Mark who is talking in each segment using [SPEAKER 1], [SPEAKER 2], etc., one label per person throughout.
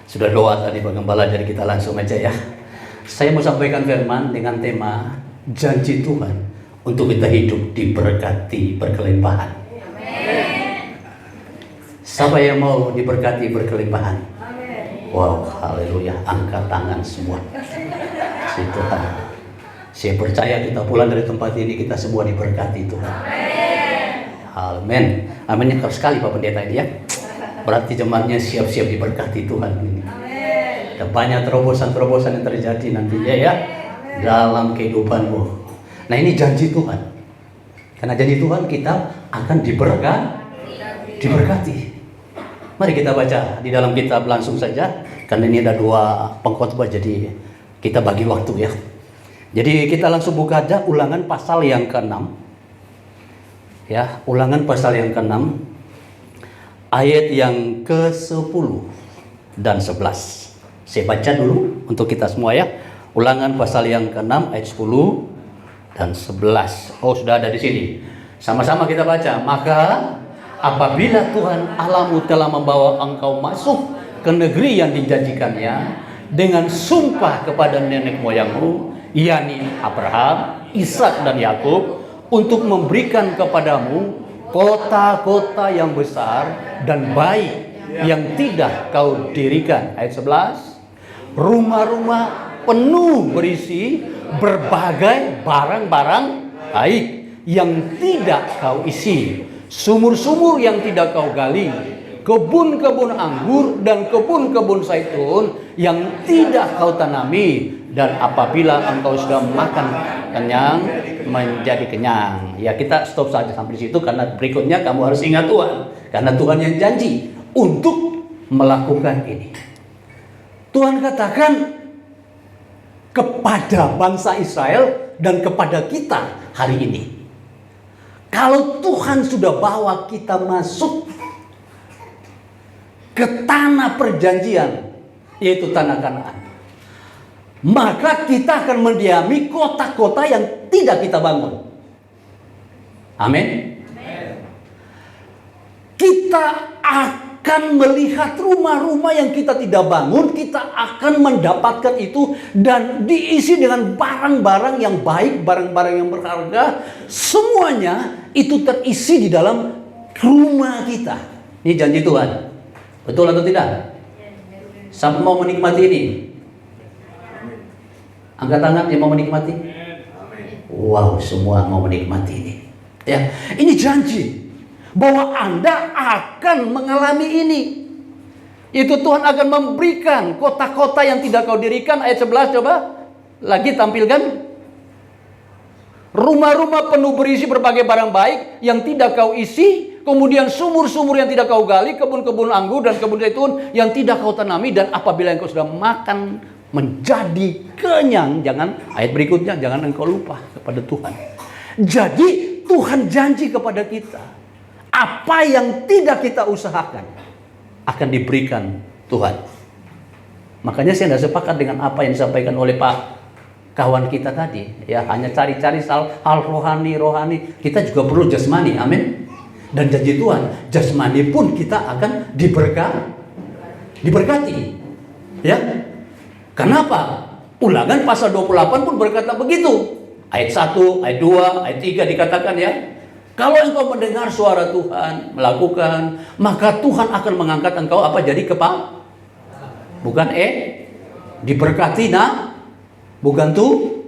[SPEAKER 1] Sudah doa tadi Pak Gembala, jadi kita langsung aja ya. Saya mau sampaikan firman dengan tema janji Tuhan untuk kita hidup diberkati berkelimpahan. Siapa yang mau diberkati berkelimpahan? Wow, haleluya, angkat tangan semua. Si Tuhan, saya percaya kita pulang dari tempat ini kita semua diberkati Tuhan. Amin. Aminnya keras sekali Pak Pendeta ini ya. Berarti jemaatnya siap-siap diberkati Tuhan ini. Ada banyak terobosan-terobosan yang terjadi nantinya ya dalam kehidupanmu. Nah, ini janji Tuhan. Karena janji Tuhan kita akan diberkati. Mari kita baca di dalam kitab langsung saja. Karena ini ada 2 pengkhotbah, jadi kita bagi waktu ya. Jadi kita langsung buka aja Ulangan pasal yang ke-6. Ya, Ulangan pasal yang ke-6 ayat yang ke-10 dan 11. Saya baca dulu untuk kita semua ya. Ulangan pasal yang ke-6 ayat 10 dan 11. Oh, sudah ada di sini. Sama-sama kita baca. Maka apabila Tuhan Allahmu telah membawa engkau masuk ke negeri yang dijanjikannya dengan sumpah kepada nenek moyangmu, yakni Abraham, Ishak dan Yakub, untuk memberikan kepadamu kota-kota yang besar dan baik yang tidak kau dirikan. Ayat 11. Rumah-rumah penuh berisi berbagai barang-barang baik yang tidak kau isi, sumur-sumur yang tidak kau gali, kebun-kebun anggur dan kebun-kebun zaitun yang tidak kau tanami. Dan apabila engkau sudah makan kenyang, menjadi kenyang. Ya, kita stop saja sampai di situ karena berikutnya kamu harus ingat Tuhan. Karena Tuhan yang janji untuk melakukan ini. Tuhan katakan kepada bangsa Israel dan kepada kita hari ini. Kalau Tuhan sudah bawa kita masuk ke tanah perjanjian, yaitu tanah Kanaan, maka kita akan mendiami kota-kota yang tidak kita bangun. Amin. Kita akan melihat rumah-rumah yang kita tidak bangun. Kita akan mendapatkan itu dan diisi dengan barang-barang yang baik, barang-barang yang berharga. Semuanya itu terisi di dalam rumah kita. Ini janji Tuhan. Betul atau tidak? Siapa mau menikmati ini? Angkat tangan yang mau menikmati. Wow, semua mau menikmati ini. Ya, ini janji bahwa Anda akan mengalami ini. Itu Tuhan akan memberikan kota-kota yang tidak kau dirikan. Ayat 11 coba lagi tampilkan. Rumah-rumah penuh berisi berbagai barang baik yang tidak kau isi, kemudian sumur-sumur yang tidak kau gali, kebun-kebun anggur dan kebun zaitun yang tidak kau tanami, dan apabila engkau sudah makan menjadi kenyang, jangan, ayat berikutnya, jangan engkau lupa kepada Tuhan. Jadi Tuhan janji kepada kita, apa yang tidak kita usahakan akan diberikan Tuhan. Makanya saya tidak sepakat dengan apa yang disampaikan oleh Pak kawan kita tadi, ya, hanya cari-cari hal rohani. Kita juga perlu jasmani, amin. Dan janji Tuhan, jasmani pun kita akan diberkati. Ya. Kenapa? Ulangan pasal 28 pun berkata begitu. Ayat 1, ayat 2, ayat 3 dikatakan ya. Kalau engkau mendengar suara Tuhan, melakukan, maka Tuhan akan mengangkat engkau apa? Jadi kepala. Bukan diberkati bukan tuh.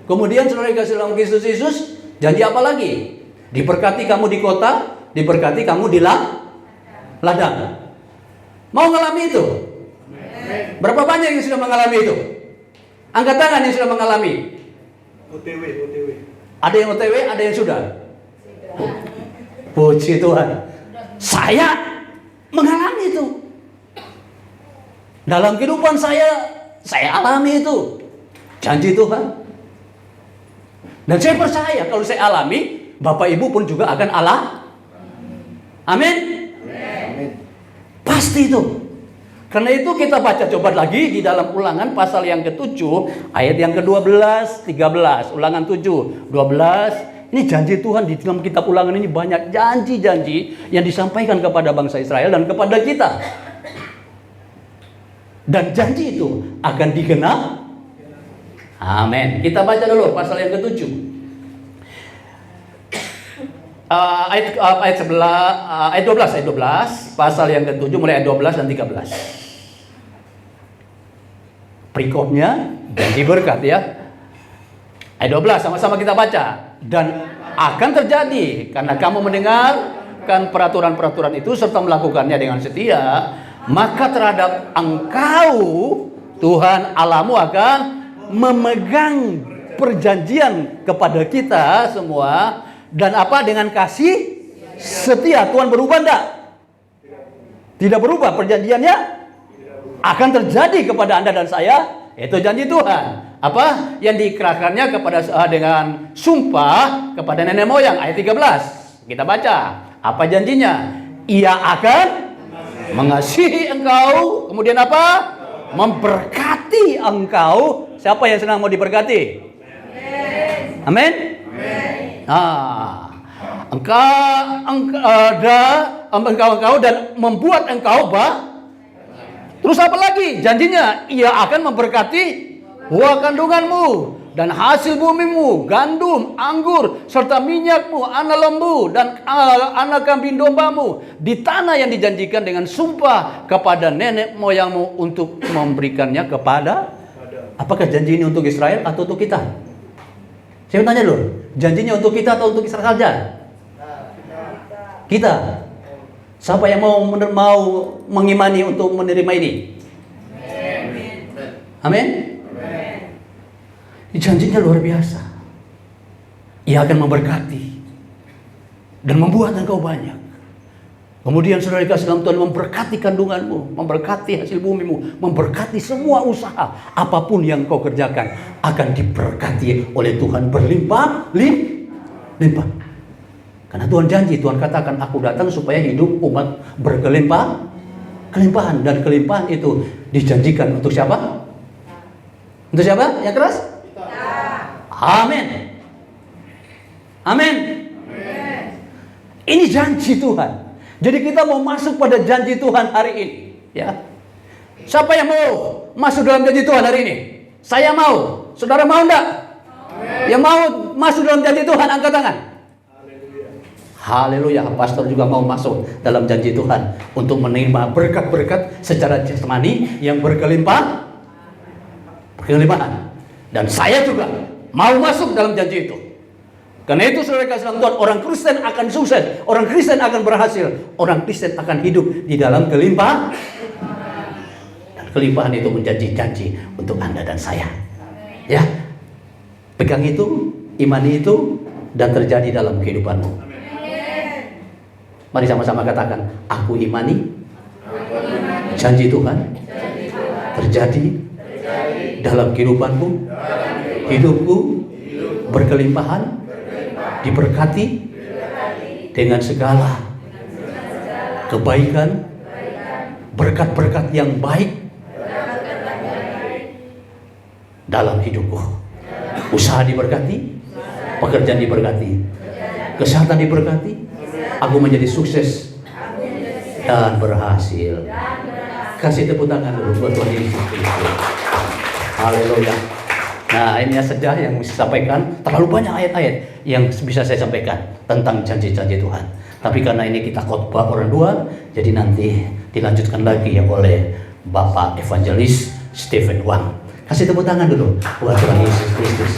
[SPEAKER 1] Kemudian saudara dikasih dalam Kristus Yesus, janji apa lagi? Diberkati kamu di kota, diberkati kamu di ladang. Mau ngalami itu? Berapa banyak yang sudah mengalami itu? Angkat tangan yang sudah mengalami.
[SPEAKER 2] OTW.
[SPEAKER 1] Ada yang OTW, ada yang sudah. Puji Tuhan. Saya mengalami itu. Dalam kehidupan saya alami itu. Janji Tuhan. Dan saya percaya kalau saya alami, Bapak Ibu pun juga akan amin. Pasti itu. Karena itu kita baca coba lagi di dalam Ulangan pasal yang ke-7 ayat yang ke-12, 13. Ulangan 7, 12 Ini janji Tuhan di dalam kitab Ulangan ini banyak janji-janji yang disampaikan kepada bangsa Israel dan kepada kita. Dan janji itu akan digenap. Amin. Kita baca dulu pasal yang ke-7. Ayat 12, pasal yang ke-7 mulai ayat 12 dan 13. Perikopnya janji berkat ya. Ayat 12 sama-sama kita baca. Dan akan terjadi karena kamu mendengarkan peraturan-peraturan itu serta melakukannya dengan setia, maka terhadap engkau Tuhan Allahmu akan memegang perjanjian kepada kita semua. Dan apa? Dengan kasih setia. Tuhan berubah enggak? Tidak berubah. Perjanjiannya akan terjadi kepada Anda dan saya. Itu janji Tuhan. Apa? Yang diikrarkannya kepada dengan sumpah kepada nenek moyang. Ayat 13. Kita baca. Apa janjinya? Ia akan mengasihi engkau. Kemudian apa? Memberkati engkau. Siapa yang senang mau diberkati? Amin. Engkau dan membuat engkau terus apa lagi janjinya? Ia akan memberkati buah kandunganmu dan hasil bumimu, gandum, anggur, serta minyakmu, anak lembu dan anak kambing dombamu di tanah yang dijanjikan dengan sumpah kepada nenek moyangmu untuk memberikannya kepada. Apakah janji ini untuk Israel atau untuk kita? Saya tanya dulu, janjinya untuk kita atau untuk Israel saja? Kita. Siapa yang mau mengimani untuk menerima ini? Amin. Janjinya luar biasa. Ia akan memberkati dan membuat engkau banyak. Kemudian saudara kasih dalam Tuhan memberkati kandunganmu, memberkati hasil bumimu, memberkati semua usaha apapun yang kau kerjakan akan diberkati oleh Tuhan berlimpah. Karena Tuhan janji, Tuhan katakan aku datang supaya hidup umat kelimpahan, dan kelimpahan itu dijanjikan untuk siapa? Untuk siapa? Yang keras? Amin. Amin. Ini janji Tuhan. Jadi kita mau masuk pada janji Tuhan hari ini, ya. Siapa yang mau masuk dalam janji Tuhan hari ini? Saya mau. Saudara mau enggak? Yang mau masuk dalam janji Tuhan angkat tangan. Haleluya. Pastor juga mau masuk dalam janji Tuhan untuk menerima berkat-berkat secara jasmani yang berkelimpahan. Dan saya juga mau masuk dalam janji itu. Karena itu saudara kasih dalam Tuhan, orang Kristen akan sukses, orang Kristen akan berhasil, orang Kristen akan hidup di dalam kelimpahan. Dan kelimpahan itu menjadi janji untuk Anda dan saya. Ya, pegang itu, imani itu, dan terjadi dalam kehidupanmu. Mari sama-sama katakan, aku imani janji Tuhan terjadi dalam kehidupanku, hidupku berkelimpahan, diberkati dengan segala kebaikan, berkat-berkat yang baik dalam hidupku. Usaha diberkati, pekerjaan diberkati, kesehatan diberkati, aku menjadi sukses dan berhasil. Kasih tepuk tangan dulu buat Tuhan Yesus Kristus. Haleluya. Nah, ini saja yang bisa saya sampaikan. Terlalu banyak ayat-ayat yang bisa saya sampaikan tentang janji-janji Tuhan. Tapi karena ini kita khotbah orang dua, jadi nanti dilanjutkan lagi ya oleh Bapak Evangelis Stephen Wang. Kasih tepuk tangan dulu buat Tuhan Yesus Kristus.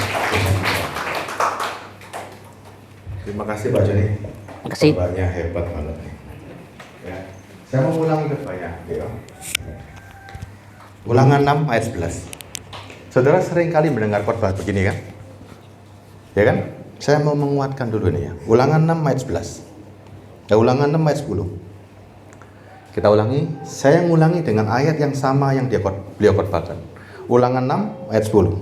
[SPEAKER 2] Terima kasih Pak Joni.
[SPEAKER 1] Terima kasih.
[SPEAKER 2] Banyak hebat banget nih. Ya. Saya mau ulangi banyak. Ya. Ulangan 6 ayat 11. Saudara sering kali mendengar khotbah begini kan? Ya kan? Saya mau menguatkan dulu nih ya. Ulangan 6 ayat 11. Ulangan 6 ayat 10. Kita ulangi. Saya ngulangi dengan ayat yang sama yang beliau khotbahkan. Ulangan 6 ayat 10.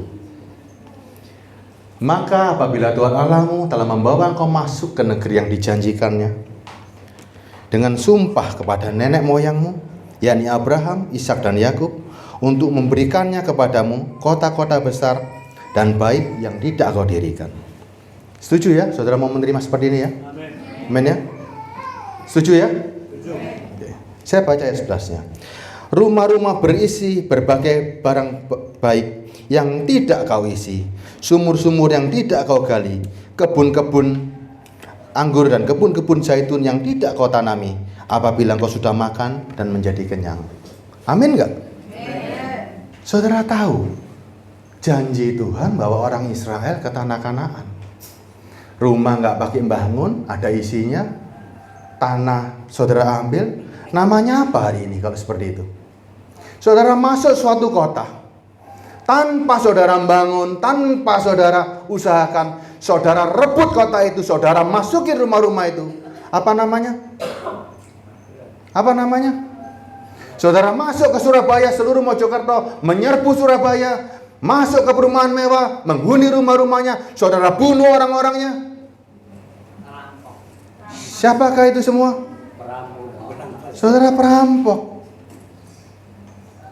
[SPEAKER 2] Maka apabila Tuhan Allahmu telah membawa engkau masuk ke negeri yang dijanjikannya dengan sumpah kepada nenek moyangmu, yakni Abraham, Ishak dan Yakub, untuk memberikannya kepadamu kota-kota besar dan baik yang tidak kau dirikan. Setuju ya? Saudara mau menerima seperti ini ya? Amin ya? Setuju ya? Oke. Saya baca ayat 11-nya. Rumah-rumah berisi berbagai barang baik yang tidak kau isi, sumur-sumur yang tidak kau gali, kebun-kebun anggur dan kebun-kebun zaitun yang tidak kau tanami, apabila kau sudah makan dan menjadi kenyang. Amin enggak? Saudara tahu janji Tuhan bahwa orang Israel ke tanah Kanaan. Rumah nggak pakai bangun, ada isinya. Tanah saudara ambil. Namanya apa hari ini kalau seperti itu? Saudara masuk suatu kota, tanpa saudara bangun, tanpa saudara usahakan, saudara rebut kota itu, saudara masukin rumah-rumah itu. Apa namanya? Apa namanya? Saudara masuk ke Surabaya, seluruh Mojokerto menyerbu Surabaya, masuk ke perumahan mewah, menghuni rumah-rumahnya, saudara bunuh orang-orangnya. Siapakah itu semua? Saudara perampok.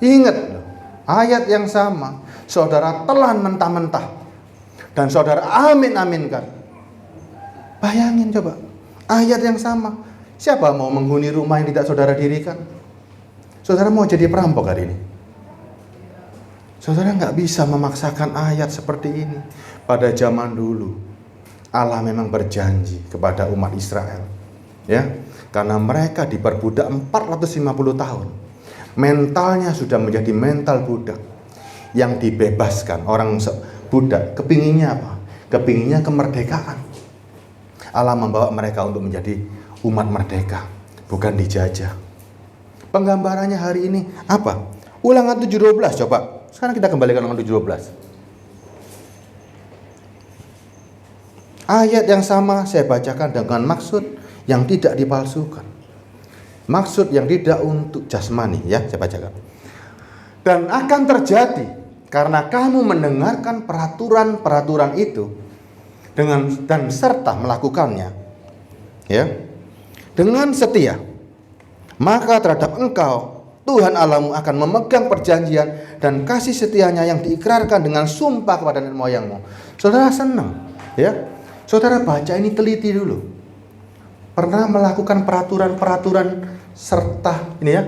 [SPEAKER 2] Ingat loh, ayat yang sama, saudara telan mentah-mentah dan saudara amin-aminkan. Bayangin coba, ayat yang sama. Siapa mau menghuni rumah yang tidak saudara dirikan? Saudara mau jadi perampok hari ini? Saudara nggak bisa memaksakan ayat seperti ini. Pada zaman dulu, Allah memang berjanji kepada umat Israel, ya, karena mereka diperbudak 450 tahun. Mentalnya sudah menjadi mental budak. Yang dibebaskan orang budak, kepinginnya apa? Kepinginnya kemerdekaan. Allah membawa mereka untuk menjadi umat merdeka, bukan dijajah. Penggambarannya hari ini apa? Ulangan 7:12 coba. Sekarang kita kembali ke ulangan 7:12. Ayat yang sama saya bacakan dengan maksud yang tidak dipalsukan. Maksud yang tidak untuk jasmani, ya, saya bacakan. Dan akan terjadi karena kamu mendengarkan peraturan-peraturan itu dan serta melakukannya, ya, dengan setia, maka terhadap engkau Tuhan Allahmu akan memegang perjanjian dan kasih setianya yang diikrarkan dengan sumpah kepada nenek moyangmu. Saudara senang, ya? Saudara baca ini teliti dulu. Pernah melakukan peraturan-peraturan serta ini, ya?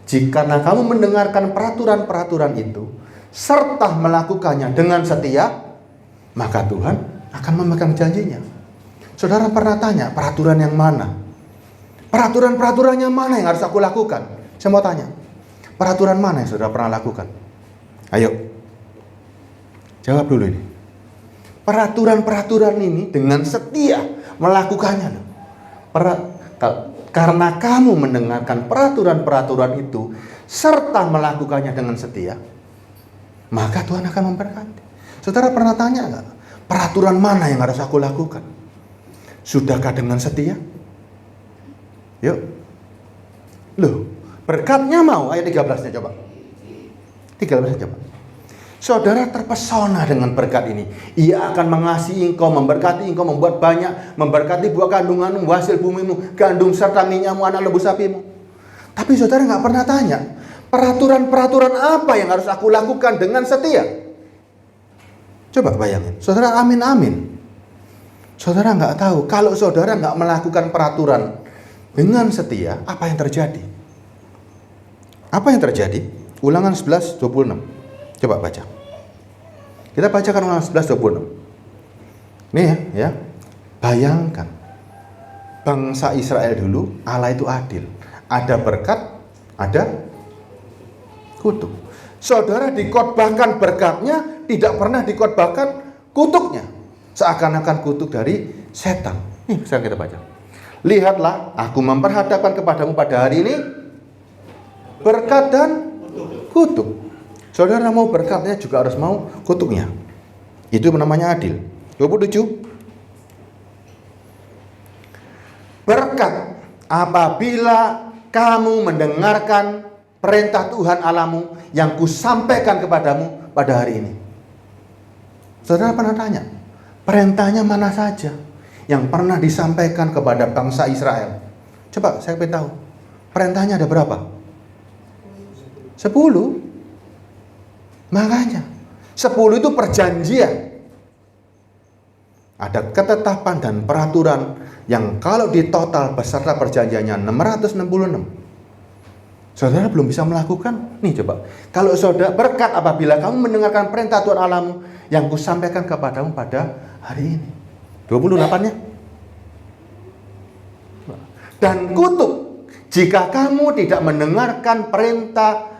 [SPEAKER 2] Jika kamu mendengarkan peraturan-peraturan itu serta melakukannya dengan setia, maka Tuhan akan memegang janjinya. Saudara pernah tanya, peraturan yang mana? Peraturan-peraturannya mana yang harus aku lakukan? Saya mau tanya, peraturan mana yang saudara pernah lakukan? Ayo, jawab dulu ini. Peraturan-peraturan ini dengan setia melakukannya. Karena kamu mendengarkan peraturan-peraturan itu serta melakukannya dengan setia, maka Tuhan akan memberkati. Saudara pernah tanya nggak? Peraturan mana yang harus aku lakukan? Sudahkah dengan setia? Yuk. Loh, berkatnya mau, ayat 13-nya coba. 13-nya coba. Saudara terpesona dengan berkat ini. Ia akan mengasihi engkau, memberkati engkau, membuat banyak, memberkati buah kandunganmu, hasil bumimu, gandum serta minyakmu, anak lembu sapimu. Tapi saudara nggak pernah tanya, peraturan-peraturan apa yang harus aku lakukan dengan setia? Coba bayangin, saudara amin-amin. Saudara nggak tahu, kalau saudara nggak melakukan peraturan dengan setia, apa yang terjadi? Apa yang terjadi? Ulangan 11:26. Coba baca. Kita bacakan ulangan 11:26. Nih ya. Bayangkan. Bangsa Israel dulu, Allah itu adil. Ada berkat, ada kutuk. Saudara dikhotbahkan berkatnya, tidak pernah dikhotbahkan kutuknya. Seakan-akan kutuk dari setan. Nih, sekarang kita baca. Lihatlah, aku memperhadapkan kepadamu pada hari ini berkat dan kutuk. Saudara mau berkatnya juga harus mau kutuknya. Itu namanya adil. 27. Berkat apabila kamu mendengarkan perintah Tuhan Allahmu yang kusampaikan kepadamu pada hari ini. Saudara pernah tanya, perintahnya mana saja yang pernah disampaikan kepada bangsa Israel? Coba saya pengen tahu. Perintahnya ada berapa? 10. Makanya 10 itu perjanjian. ada ketetapan dan peraturan yang kalau di total beserta perjanjiannya 666. Saudara belum bisa melakukan? Nih coba, kalau saudara berkat apabila kamu mendengarkan perintah Tuhan Allahmu yang kusampaikan kepadamu pada hari ini. 28-nya. Dan kutuk jika kamu tidak mendengarkan perintah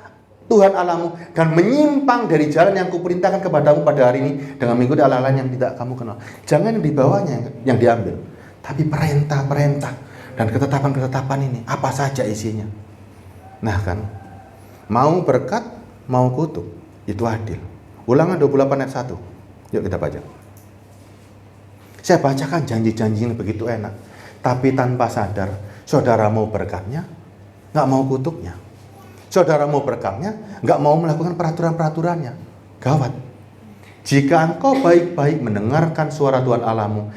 [SPEAKER 2] Tuhan Allahmu dan menyimpang dari jalan yang kuperintahkan kepadamu pada hari ini dengan mengikuti Allah yang tidak kamu kenal. Jangan yang di bawahnya yang diambil, tapi perintah-perintah dan ketetapan-ketetapan ini apa saja isinya. Nah kan, mau berkat, mau kutuk, itu adil. Ulangan 28 ayat 1. Yuk kita baca. Saya bacakan janji-janji yang begitu enak, tapi tanpa sadar, saudara mau berkatnya, nggak mau kutuknya. Saudara mau berkatnya, nggak mau melakukan peraturan-peraturannya. Gawat. Jika engkau baik-baik mendengarkan suara Tuhan Allahmu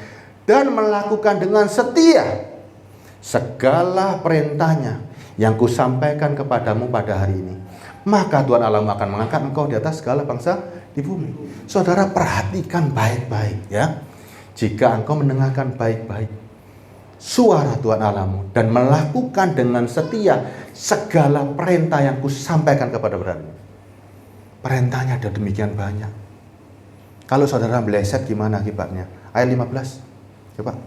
[SPEAKER 2] dan melakukan dengan setia segala perintahnya yang kusampaikan kepadamu pada hari ini, maka Tuhan Allahmu akan mengangkat engkau di atas segala bangsa di bumi. Saudara perhatikan baik-baik ya. Jika engkau mendengarkan baik-baik suara Tuhan Allahmu dan melakukan dengan setia segala perintah yang kusampaikan kepada berani. Perintahnya ada demikian banyak. Kalau saudara meleset gimana akibatnya? Ayat 15. Coba.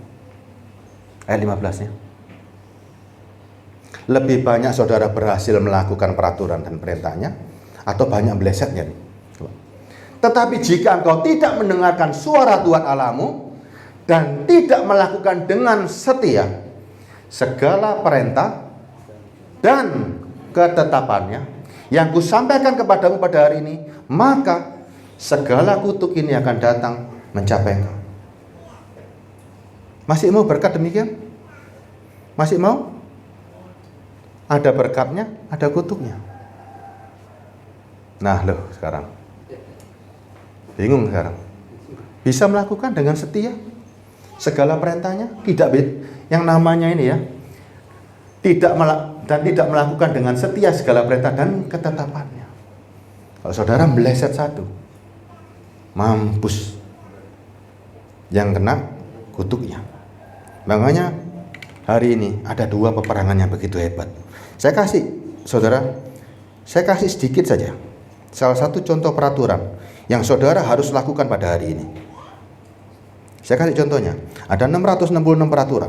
[SPEAKER 2] Ayat 15-nya. Lebih banyak saudara berhasil melakukan peraturan dan perintahnya atau banyak melesetnya nih? Coba. Tetapi jika engkau tidak mendengarkan suara Tuhan Allahmu dan tidak melakukan dengan setia segala perintah dan ketetapannya yang kusampaikan kepadamu pada hari ini, maka segala kutuk ini akan datang mencapai engkau. Masih mau berkat demikian? Masih mau? Ada berkatnya, ada kutuknya. Nah loh sekarang bingung sekarang. Bisa melakukan dengan setia segala perintahnya, tidak yang namanya ini ya, tidak melakukan dengan setia segala perintah dan ketetapannya. Kalau saudara meleset satu, mampus, yang kena kutuknya. Makanya hari ini ada dua peperangan yang begitu hebat. Saya kasih sedikit saja salah satu contoh peraturan yang saudara harus lakukan pada hari ini. Saya kasih contohnya. Ada 666 peraturan.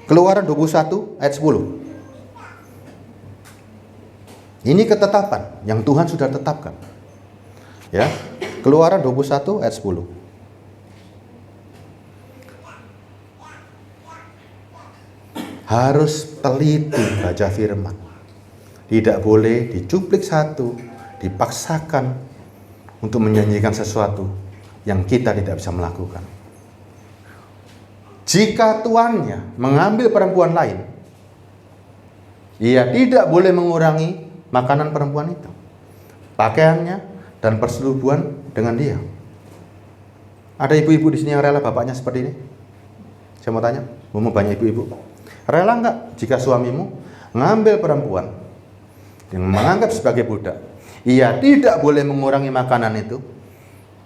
[SPEAKER 2] Keluaran 21 ayat 10. Ini ketetapan yang Tuhan sudah tetapkan. Ya. Keluaran 21 ayat 10. Harus teliti baca firman. Tidak boleh dicuplik satu, dipaksakan untuk menyanyikan sesuatu yang kita tidak bisa melakukan. Jika tuannya mengambil perempuan lain, ia tidak boleh mengurangi makanan perempuan itu, pakaiannya, dan persetubuhan dengan dia. Ada ibu-ibu di sini yang rela bapaknya seperti ini? Saya mau tanya, banyak ibu-ibu. Rela enggak jika suamimu mengambil perempuan yang menganggap sebagai budak, ia tidak boleh mengurangi makanan itu,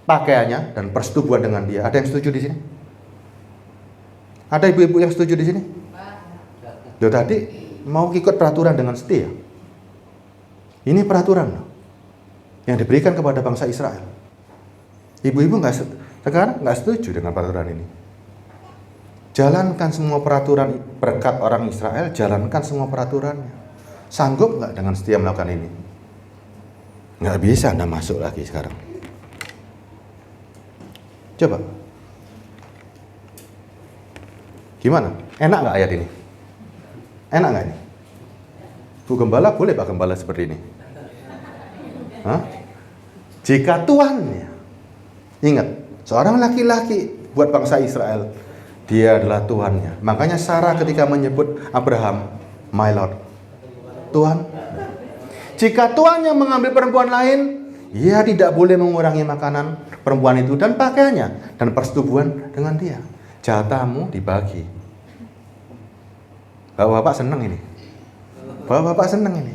[SPEAKER 2] pakaiannya, dan persetubuhan dengan dia? Ada yang setuju di sini? Ada ibu-ibu yang setuju di sini? Loh, tadi mau ikut peraturan dengan setia. Ini peraturan yang diberikan kepada bangsa Israel. Ibu-ibu sekarang nggak setuju dengan peraturan ini. Jalankan semua peraturan berkat orang Israel, jalankan semua peraturannya. Sanggup nggak dengan setia melakukan ini? Nggak bisa Anda masuk lagi sekarang. Coba. Gimana? Enak nggak ayat ini? Enak nggak ini? Bu Gembala, boleh Pak Gembala seperti ini? Hah? Jika tuannya, ingat, seorang laki-laki buat bangsa Israel, dia adalah tuannya. Makanya Sarah ketika menyebut Abraham, my Lord, Tuhan. Jika tuannya mengambil perempuan lain, ia tidak boleh mengurangi makanan perempuan itu dan pakaiannya dan persetubuhan dengan dia. Jatahmu dibagi. Bapak-bapak senang ini. Bapak-bapak seneng ini.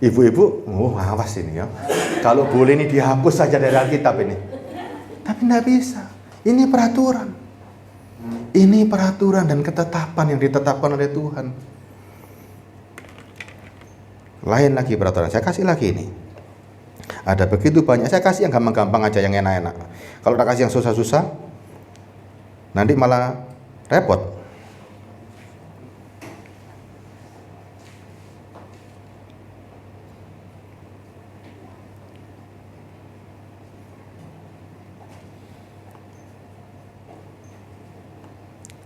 [SPEAKER 2] Ibu-ibu, awas ini ya. Kalau boleh ini dihapus saja dari Alkitab ini. Tapi tidak bisa. Ini peraturan. Ini peraturan dan ketetapan yang ditetapkan oleh Tuhan. Lain lagi peraturan. Saya kasih lagi ini. Ada begitu banyak. Saya kasih yang gampang-gampang aja, yang enak-enak. Kalau tak kasih yang susah-susah, nanti malah repot.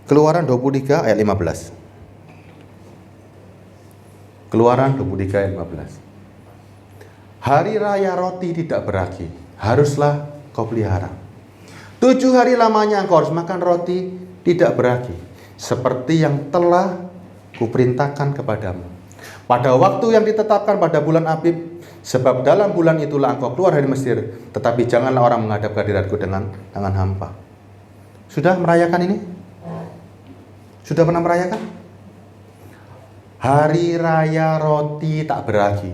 [SPEAKER 2] Keluaran 23 ayat 15. Keluaran 23 ayat 15. Hari raya roti tidak beragi, haruslah kau pelihara. 7 hari lamanya engkau harus makan roti tidak beragi, seperti yang telah kuperintahkan kepadamu. Pada waktu yang ditetapkan pada bulan Abib, sebab dalam bulan itulah engkau keluar dari Mesir, tetapi janganlah orang menghadap kehadiratku dengan tangan hampa. Sudah merayakan ini? Sudah pernah merayakan? Hari raya roti tak beragi.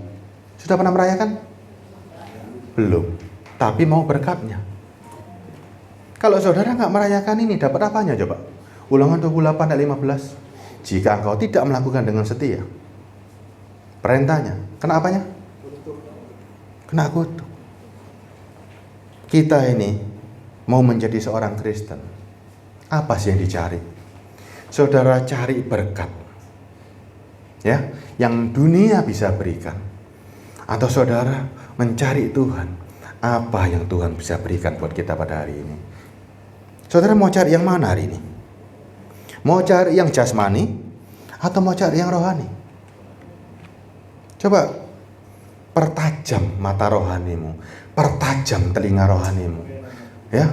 [SPEAKER 2] Sudah pernah merayakan? Belum. Tapi mau berkatnya. Kalau saudara nggak merayakan ini, dapat apanya coba? Ulangan 28 ayat 15. Jika engkau tidak melakukan dengan setia perintahnya, kena apanya? Kena kutuk. Kita ini mau menjadi seorang Kristen. Apa sih yang dicari? Saudara cari berkat, ya, yang dunia bisa berikan, atau saudara mencari Tuhan, apa yang Tuhan bisa berikan buat kita pada hari ini? Saudara mau cari yang mana hari ini? Mau cari yang jasmani atau mau cari yang rohani? Coba pertajam mata rohanimu, pertajam telinga rohanimu, ya.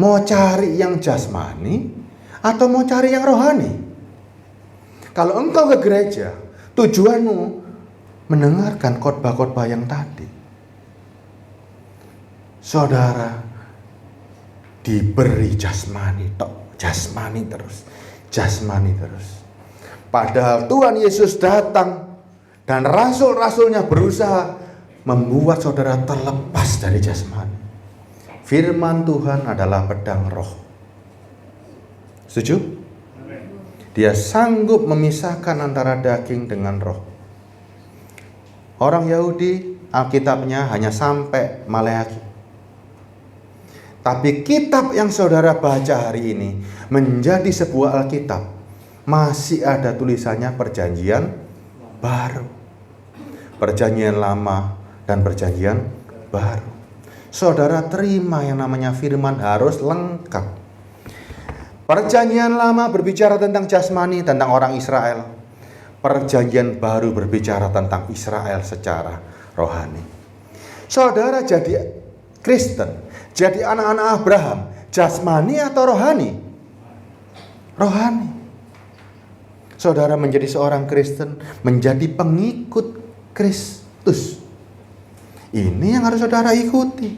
[SPEAKER 2] Mau cari yang jasmani atau mau cari yang rohani? Kalau engkau ke gereja, tujuanmu mendengarkan khotbah-khotbah yang tadi, saudara diberi jasmani, jasmani terus. Padahal Tuhan Yesus datang dan rasul-rasulnya berusaha membuat saudara terlepas dari jasmani. Firman Tuhan adalah pedang roh. Setuju? Dia sanggup memisahkan antara daging dengan roh. Orang Yahudi, Alkitabnya hanya sampai Maleakhi. Tapi kitab yang saudara baca hari ini menjadi sebuah Alkitab. Masih ada tulisannya Perjanjian Baru, Perjanjian Lama, dan Perjanjian Baru. Saudara terima yang namanya firman harus lengkap. Perjanjian Lama berbicara tentang jasmani, tentang orang Israel. Perjanjian Baru berbicara tentang Israel secara rohani. Saudara jadi Kristen, jadi anak-anak Abraham, jasmani atau rohani? Rohani. Saudara menjadi seorang Kristen, menjadi pengikut Kristus. Ini yang harus saudara ikuti.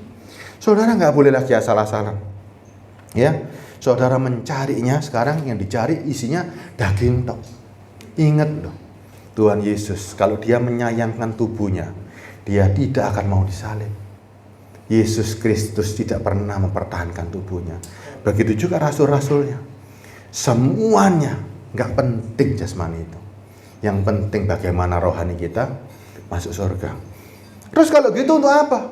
[SPEAKER 2] Saudara nggak boleh lagi asal-asalan. Ya. Saudara mencarinya, sekarang yang dicari isinya daging tok. Ingat loh, Tuhan Yesus kalau dia menyayangkan tubuhnya, dia tidak akan mau disalib. Yesus Kristus tidak pernah mempertahankan tubuhnya. Begitu juga rasul-rasulnya. Semuanya gak penting jasmani itu. Yang penting bagaimana rohani kita masuk surga. Terus kalau gitu untuk apa?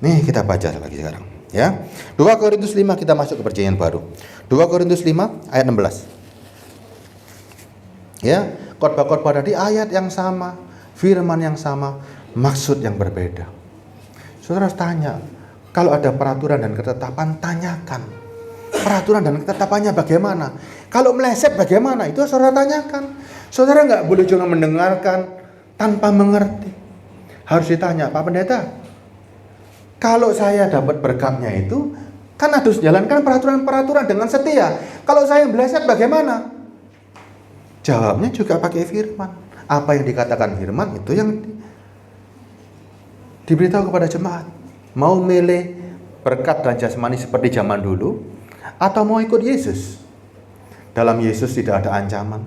[SPEAKER 2] Nih kita baca lagi sekarang. Ya, 2 Korintus 5 kita masuk ke perjanjian baru. 2 Korintus 5 ayat 16. Ya, khotbah-khotbah tadi ayat yang sama, firman yang sama, maksud yang berbeda. Saudara harus tanya, kalau ada peraturan dan ketetapan, tanyakan. Peraturan dan ketetapannya bagaimana? Kalau meleset bagaimana? Itu saudara tanyakan. Saudara nggak boleh cuma mendengarkan tanpa mengerti. Harus ditanya, Pak Pendeta, kalau saya dapat berkatnya itu, kan harus jalankan peraturan-peraturan dengan setia. Kalau saya meleset bagaimana? Jawabnya juga pakai firman. Apa yang dikatakan firman itu yang diberitahu kepada jemaat. Mau milih berkat dan jasmani seperti zaman dulu, atau mau ikut Yesus? Dalam Yesus tidak ada ancaman.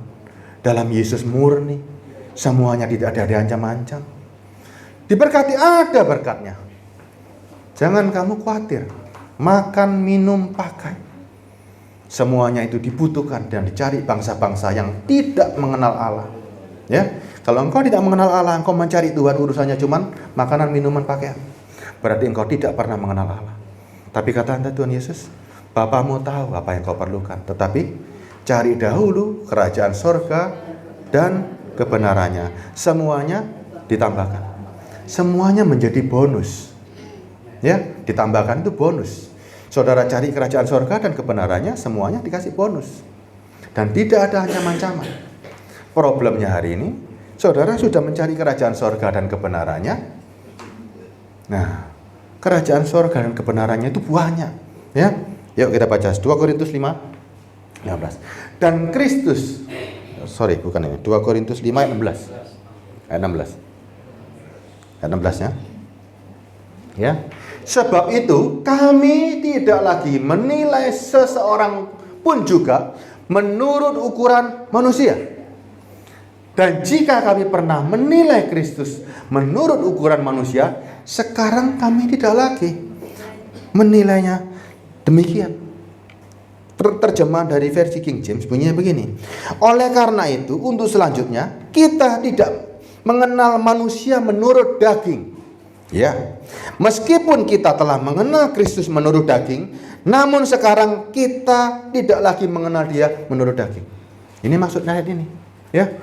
[SPEAKER 2] Dalam Yesus murni. Semuanya tidak ada diancam-ancam. Diberkati, ada berkatnya. Jangan kamu khawatir. Makan, minum, pakai. Semuanya itu dibutuhkan dan dicari bangsa-bangsa yang tidak mengenal Allah. Ya, kalau engkau tidak mengenal Allah, engkau mencari Tuhan urusannya cuman makanan, minuman, pakaian. Berarti engkau tidak pernah mengenal Allah. Tapi kata Tuhan Yesus, Bapamu tahu apa yang kau perlukan. Tetapi cari dahulu kerajaan sorga dan kebenarannya. Semuanya ditambahkan. Semuanya menjadi bonus. Ya, ditambahkan itu bonus. Saudara cari kerajaan sorga dan kebenarannya, semuanya dikasih bonus. Dan tidak ada ancaman-ancaman. Problemnya hari ini, saudara sudah mencari kerajaan sorga dan kebenarannya. Nah, kerajaan sorga dan kebenarannya itu banyak. Ya, yuk kita baca 2 Korintus 5:15. Dan Kristus, bukan ini, 2 Korintus 5 ayat 16. Ayat 16. Ayat 16 ya. Ya. Sebab itu kami tidak lagi menilai seseorang pun juga menurut ukuran manusia. Dan jika kami pernah menilai Kristus menurut ukuran manusia, sekarang kami tidak lagi menilainya demikian. Terjemahan dari versi King James bunyinya begini. Oleh karena itu, untuk selanjutnya kita tidak mengenal manusia menurut daging. Ya, meskipun kita telah mengenal Kristus menurut daging, namun sekarang kita tidak lagi mengenal Dia menurut daging. Ini maksudnya ayat ini. Ya,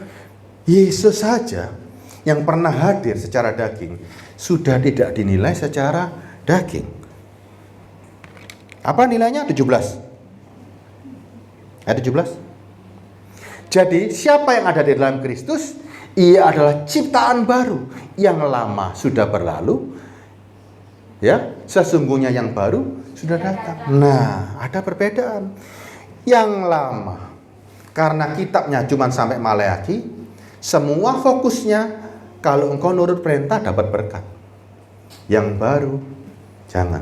[SPEAKER 2] Yesus saja yang pernah hadir secara daging sudah tidak dinilai secara daging. Apa nilainya? 17. Ayat 17. Jadi siapa yang ada di dalam Kristus? Ia adalah ciptaan baru. Yang lama sudah berlalu. Ya, sesungguhnya yang baru sudah datang. Nah, ada perbedaan. Yang lama, karena kitabnya cuma sampai Maleakhi, semua fokusnya kalau engkau nurut perintah dapat berkat. Yang baru, jangan.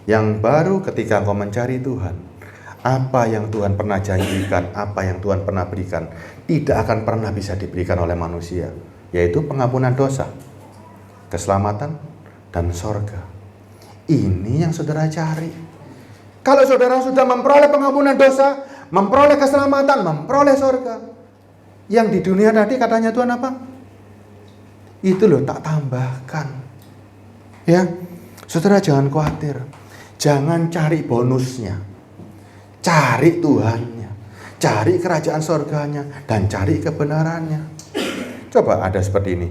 [SPEAKER 2] Yang baru ketika engkau mencari Tuhan, apa yang Tuhan pernah janjikan, apa yang Tuhan pernah berikan, tidak akan pernah bisa diberikan oleh manusia, yaitu pengampunan dosa, keselamatan, dan sorga. Ini yang saudara cari. Kalau saudara sudah memperoleh pengampunan dosa, memperoleh keselamatan, memperoleh sorga, yang di dunia tadi katanya Tuhan apa? Itu loh tak tambahkan. Ya, saudara jangan khawatir, jangan cari bonusnya, cari Tuhannya, cari kerajaan sorganya, dan cari kebenarannya. Coba ada seperti ini.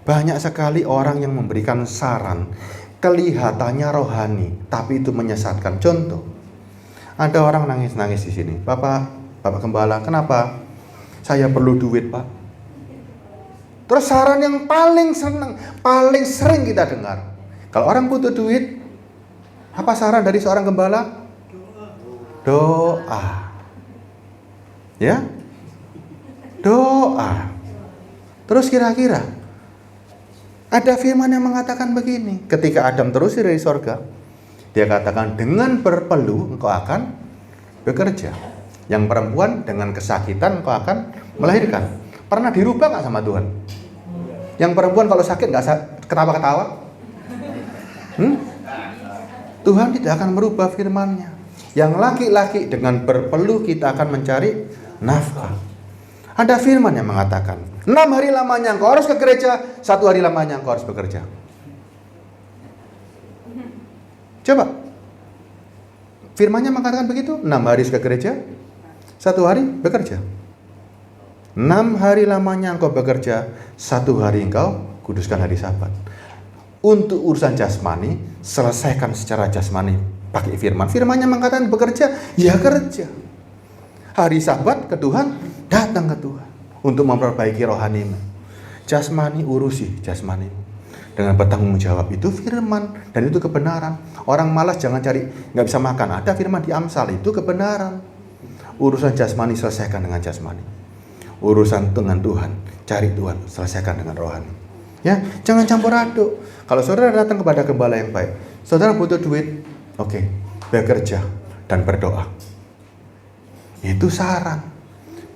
[SPEAKER 2] Banyak sekali orang yang memberikan saran, kelihatannya rohani, tapi itu menyesatkan. Contoh, ada orang nangis-nangis di sini. Bapak Gembala, kenapa saya perlu duit, Pak? Terus saran yang paling sering kita dengar, kalau orang butuh duit, apa saran dari seorang gembala? Doa. Ya? Doa. Terus kira-kira ada firman yang mengatakan begini, ketika Adam terusir dari sorga, dia katakan dengan berpeluh engkau akan bekerja. Yang perempuan dengan kesakitan engkau akan melahirkan. Pernah dirubah gak sama Tuhan? Yang perempuan kalau sakit gak ketawa-ketawa? Tuhan tidak akan merubah firman-Nya. Yang laki-laki dengan berpeluh kita akan mencari nafkah. Ada firman yang mengatakan 6 hari lamanya engkau harus ke gereja, 1 hari lamanya engkau harus bekerja. Coba. Firman-Nya mengatakan begitu, 6 hari ke gereja, 1 hari bekerja. 6 hari lamanya engkau bekerja, 1 hari engkau kuduskan hari Sabat. Untuk urusan jasmani, selesaikan secara jasmani pakai firman. Firman-Nya mengatakan bekerja, ya kerja. Hari Sabat ke Tuhan, datang ke Tuhan untuk memperbaiki rohanimu. Jasmani, urusi jasmanimu dengan bertanggung jawab. Itu firman dan itu kebenaran. Orang malas jangan cari nggak bisa makan. Ada firman di Amsal, itu kebenaran. Urusan jasmani selesaikan dengan jasmani. Urusan dengan Tuhan, cari Tuhan, selesaikan dengan rohani. Ya, jangan campur aduk. Kalau saudara datang kepada gembala yang baik, saudara butuh duit, oke, bekerja dan berdoa. Itu saran.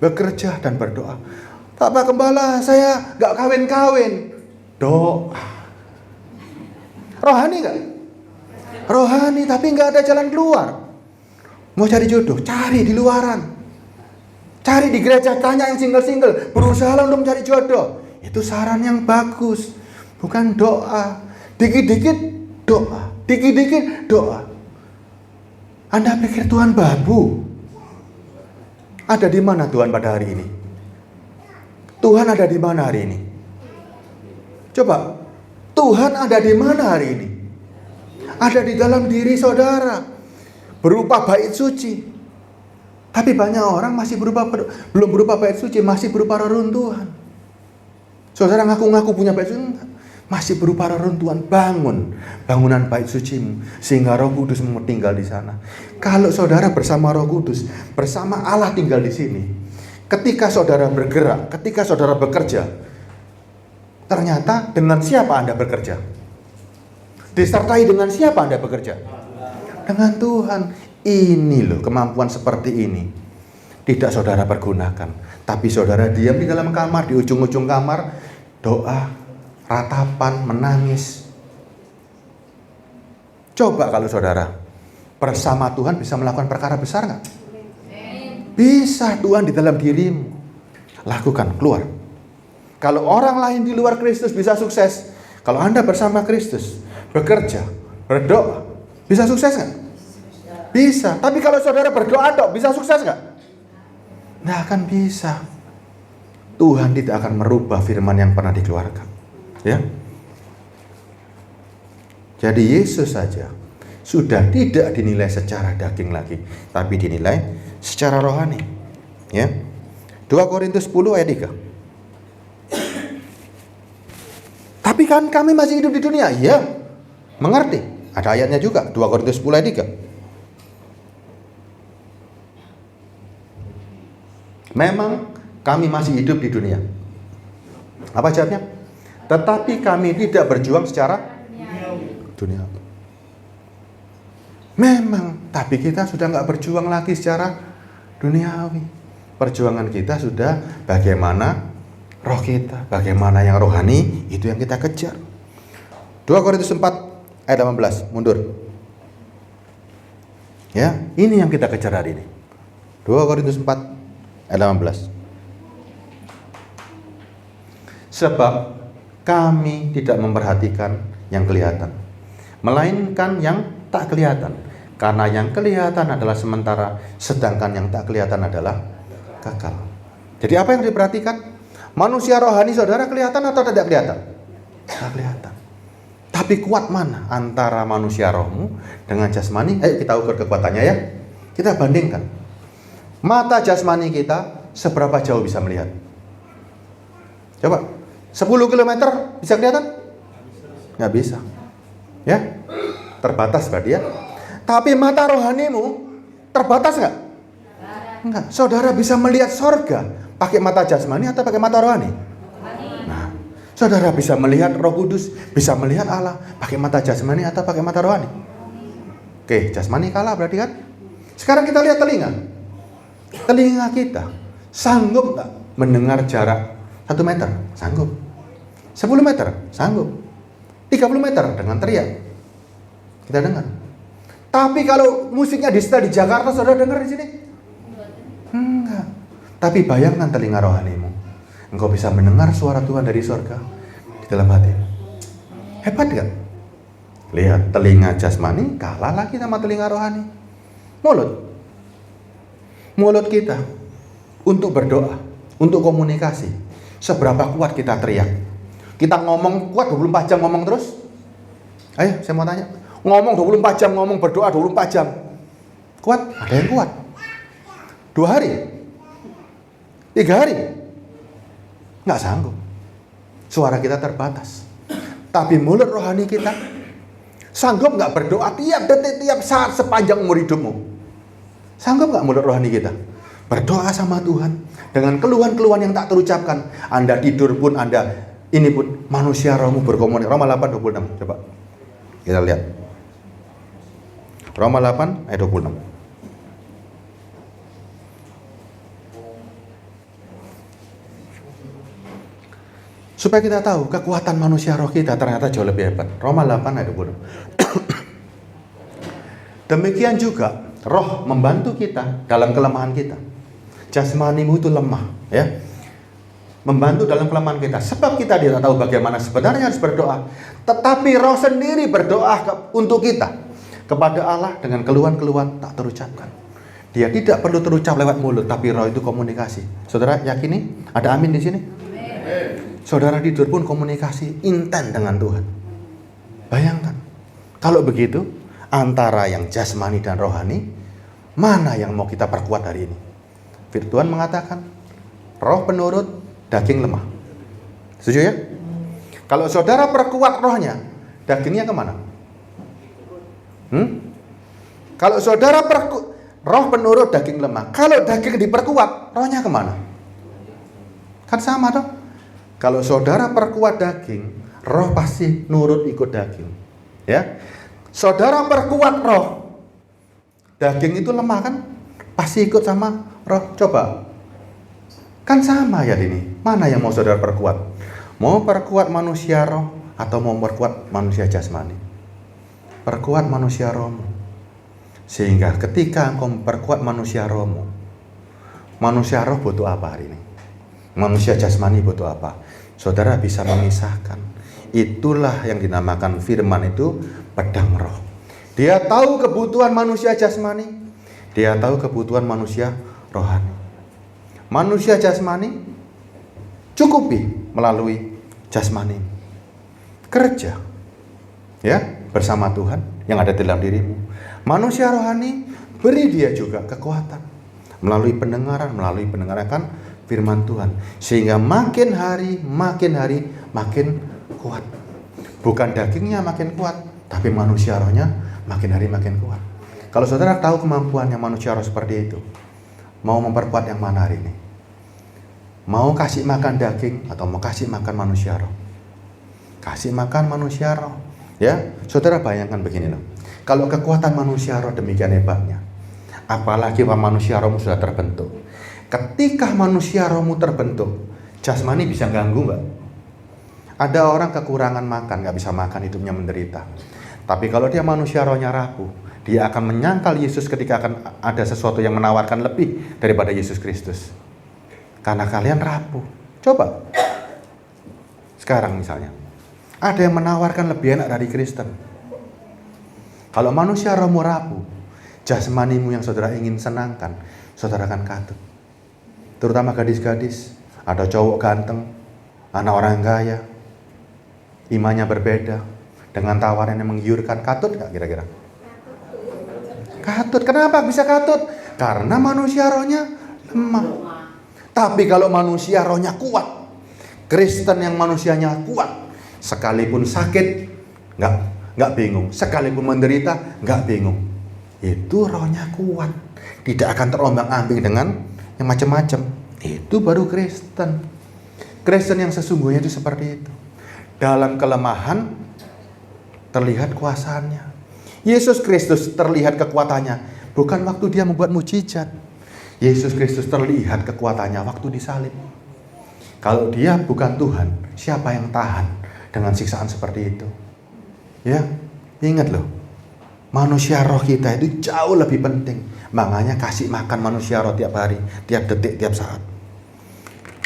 [SPEAKER 2] Bekerja dan berdoa. Pak Gembala, saya nggak kawin-kawin. Doa. Rohani nggak? Rohani, tapi nggak ada jalan keluar. Mau cari jodoh, cari di luaran. Cari di gereja, tanya yang single-single. Berusaha untuk mencari jodoh. Itu saran yang bagus. Bukan doa. Dikit-dikit doa. Dikit-dikit doa. Anda pikir Tuhan babu? Ada di mana Tuhan pada hari ini? Tuhan ada di mana hari ini? Coba, Tuhan ada di mana hari ini? Ada di dalam diri saudara. Berupa bait suci. Tapi banyak orang masih belum berupa bait suci, masih berupa reruntuhan. Saudara ngaku-ngaku punya bait suci, enggak. Masih berupa reruntuhan. Bangun bangunan bait sucimu, sehingga Roh Kudus tinggal di sana. Kalau saudara bersama Roh Kudus, bersama Allah tinggal di sini, ketika saudara bergerak, ketika saudara bekerja, ternyata dengan siapa Anda bekerja? Disertai dengan siapa Anda bekerja? Dengan Tuhan. Ini loh, kemampuan seperti ini tidak saudara pergunakan, tapi saudara diam di dalam kamar, di ujung-ujung kamar, doa, ratapan, menangis. Coba kalau saudara bersama Tuhan bisa melakukan perkara besar nggak? Bisa. Tuhan di dalam dirimu. Lakukan, keluar. Kalau orang lain di luar Kristus bisa sukses, kalau Anda bersama Kristus, bekerja, berdoa, bisa sukses nggak? Bisa. Tapi kalau saudara berdoa dok, bisa sukses nggak? Nggak akan bisa. Tuhan tidak akan merubah firman yang pernah dikeluarkan. Ya. Jadi Yesus saja sudah tidak dinilai secara daging lagi, tapi dinilai secara rohani. Ya. 2 Korintus 10 ayat 3. Tapi kan kami masih hidup di dunia. Iya. Mengerti. Ada ayatnya juga. 2 Korintus 10 ayat 3. Memang kami masih hidup di dunia. Apa jawabnya? Tetapi kami tidak berjuang secara dunia. Memang, tapi kita sudah nggak berjuang lagi secara duniawi. Perjuangan kita sudah bagaimana roh kita, bagaimana yang rohani, itu yang kita kejar. 2 Korintus 4 ayat 18, mundur. Ya, ini yang kita kejar hari ini. 2 Korintus 4 ayat 18. Sebab kami tidak memperhatikan yang kelihatan, melainkan yang tak kelihatan. Karena yang kelihatan adalah sementara, sedangkan yang tak kelihatan adalah kekal. Jadi apa yang diperhatikan? Manusia rohani saudara kelihatan atau tidak kelihatan? Tak kelihatan. Tapi kuat mana antara manusia rohmu dengan jasmani? Ayo kita ukur kekuatannya ya. Kita bandingkan. Mata jasmani kita seberapa jauh bisa melihat? Coba, 10 km bisa kelihatan? Nggak bisa. Ya, terbatas berarti ya. Tapi mata rohanimu terbatas nggak? Enggak. Saudara bisa melihat sorga pakai mata jasmani atau pakai mata rohani? Nah, saudara bisa melihat Roh Kudus, bisa melihat Allah pakai mata jasmani atau pakai mata rohani? Oke, jasmani kalah berarti kan? Sekarang kita lihat telinga. Telinga kita sanggup nggak mendengar jarak 1 meter? Sanggup. 10 meter? Sanggup. 30 meter dengan teriak kita dengar. Tapi kalau musiknya di Jakarta, saudara dengar di sini? Enggak. Tapi bayangkan telinga rohanimu. Engkau bisa mendengar suara Tuhan dari surga di dalam hati. Hebat nggak? Lihat, telinga jasmani kalah lagi sama telinga rohani. Mulut kita untuk berdoa, untuk komunikasi, seberapa kuat kita teriak. Kita ngomong kuat 24 jam ngomong terus? Ayo, saya mau tanya. Ngomong 24 jam, ngomong berdoa 24 jam. Kuat? Ada yang kuat. 2 hari? 3 hari? Nggak sanggup. Suara kita terbatas. Tapi mulut rohani kita sanggup nggak berdoa tiap detik, tiap saat sepanjang umur hidupmu? Sanggup nggak mulut rohani kita berdoa sama Tuhan dengan keluhan-keluhan yang tak terucapkan? Anda tidur pun, Anda ini pun, manusia rohmu berkomunikasi. Roma 8:26. Coba kita lihat. Roma 8 ayat 26. Supaya kita tahu kekuatan manusia roh kita ternyata jauh lebih hebat. Roma 8 ayat 20. Demikian juga roh membantu kita dalam kelemahan kita. Jasmanimu itu lemah, ya. Membantu dalam kelemahan kita. Sebab kita tidak tahu bagaimana sebenarnya harus berdoa. Tetapi roh sendiri berdoa untuk kita kepada Allah dengan keluhan-keluhan tak terucapkan. Dia tidak perlu terucap lewat mulut, tapi roh itu komunikasi. Saudara yakini? Ada amin di sini? Amin. Saudara tidur pun komunikasi intens dengan Tuhan. Bayangkan, kalau begitu, antara yang jasmani dan rohani, mana yang mau kita perkuat hari ini? Tuhan mengatakan, roh penurut, daging lemah. Setuju ya? Kalau saudara perkuat rohnya, dagingnya kemana? Kalau saudara roh penurut, daging lemah. Kalau daging diperkuat, rohnya kemana? Kan sama dong. Kalau saudara perkuat daging, roh pasti nurut ikut daging. Ya, saudara perkuat roh, daging itu lemah kan? Pasti ikut sama roh. Coba, kan sama ya ini. Mana yang mau saudara perkuat? Mau perkuat manusia roh atau mau perkuat manusia jasmani? Perkuat manusia rohmu. Sehingga ketika engkau memperkuat manusia rohmu, manusia roh butuh apa hari ini? Manusia jasmani butuh apa? Saudara bisa memisahkan. Itulah yang dinamakan firman itu pedang roh. Dia tahu kebutuhan manusia jasmani, dia tahu kebutuhan manusia rohani. Manusia jasmani cukupi melalui jasmani. Kerja ya bersama Tuhan yang ada dalam dirimu. Manusia rohani, beri dia juga kekuatan melalui pendengaran kan firman Tuhan, sehingga makin hari makin kuat. Bukan dagingnya makin kuat, tapi manusia rohnya makin hari makin kuat. Kalau saudara tahu kemampuannya manusia roh seperti itu, mau memperkuat yang mana hari ini? Mau kasih makan daging atau mau kasih makan manusia roh? Kasih makan manusia roh. Ya, saudara bayangkan begini loh. Kalau kekuatan manusia roh demikian hebatnya, apalagi manusia rohmu sudah terbentuk. Ketika manusia rohmu terbentuk, jasmani bisa ganggu nggak? Ada orang kekurangan makan, nggak bisa makan, hidupnya menderita. Tapi kalau dia manusia rohnya rapuh, dia akan menyangkal Yesus ketika akan ada sesuatu yang menawarkan lebih daripada Yesus Kristus. Karena kalian rapuh. Coba. Sekarang misalnya, ada yang menawarkan lebih enak dari Kristen. Kalau manusia rohmu rapuh, jasmanimu yang saudara ingin senangkan, saudara akan katut. Terutama gadis-gadis, ada cowok ganteng, anak orang kaya, imannya berbeda, dengan tawaran yang menggiurkan, katut nggak kira-kira? Katut. Kenapa bisa katut? Karena manusia rohnya lemah. Tapi kalau manusia rohnya kuat, Kristen yang manusianya kuat, sekalipun sakit nggak bingung, sekalipun menderita nggak bingung. Itu rohnya kuat, tidak akan terombang-ambing dengan yang macam-macam. Itu baru Kristen. Kristen yang sesungguhnya itu seperti itu. Dalam kelemahan terlihat kuasanya. Yesus Kristus terlihat kekuatannya bukan waktu dia membuat mujizat. Yesus Kristus terlihat kekuatannya waktu disalib. Kalau dia bukan Tuhan, siapa yang tahan dengan siksaan seperti itu? Ya, ingat loh. Manusia roh kita itu jauh lebih penting. Makanya kasih makan manusia roh tiap hari, tiap detik, tiap saat.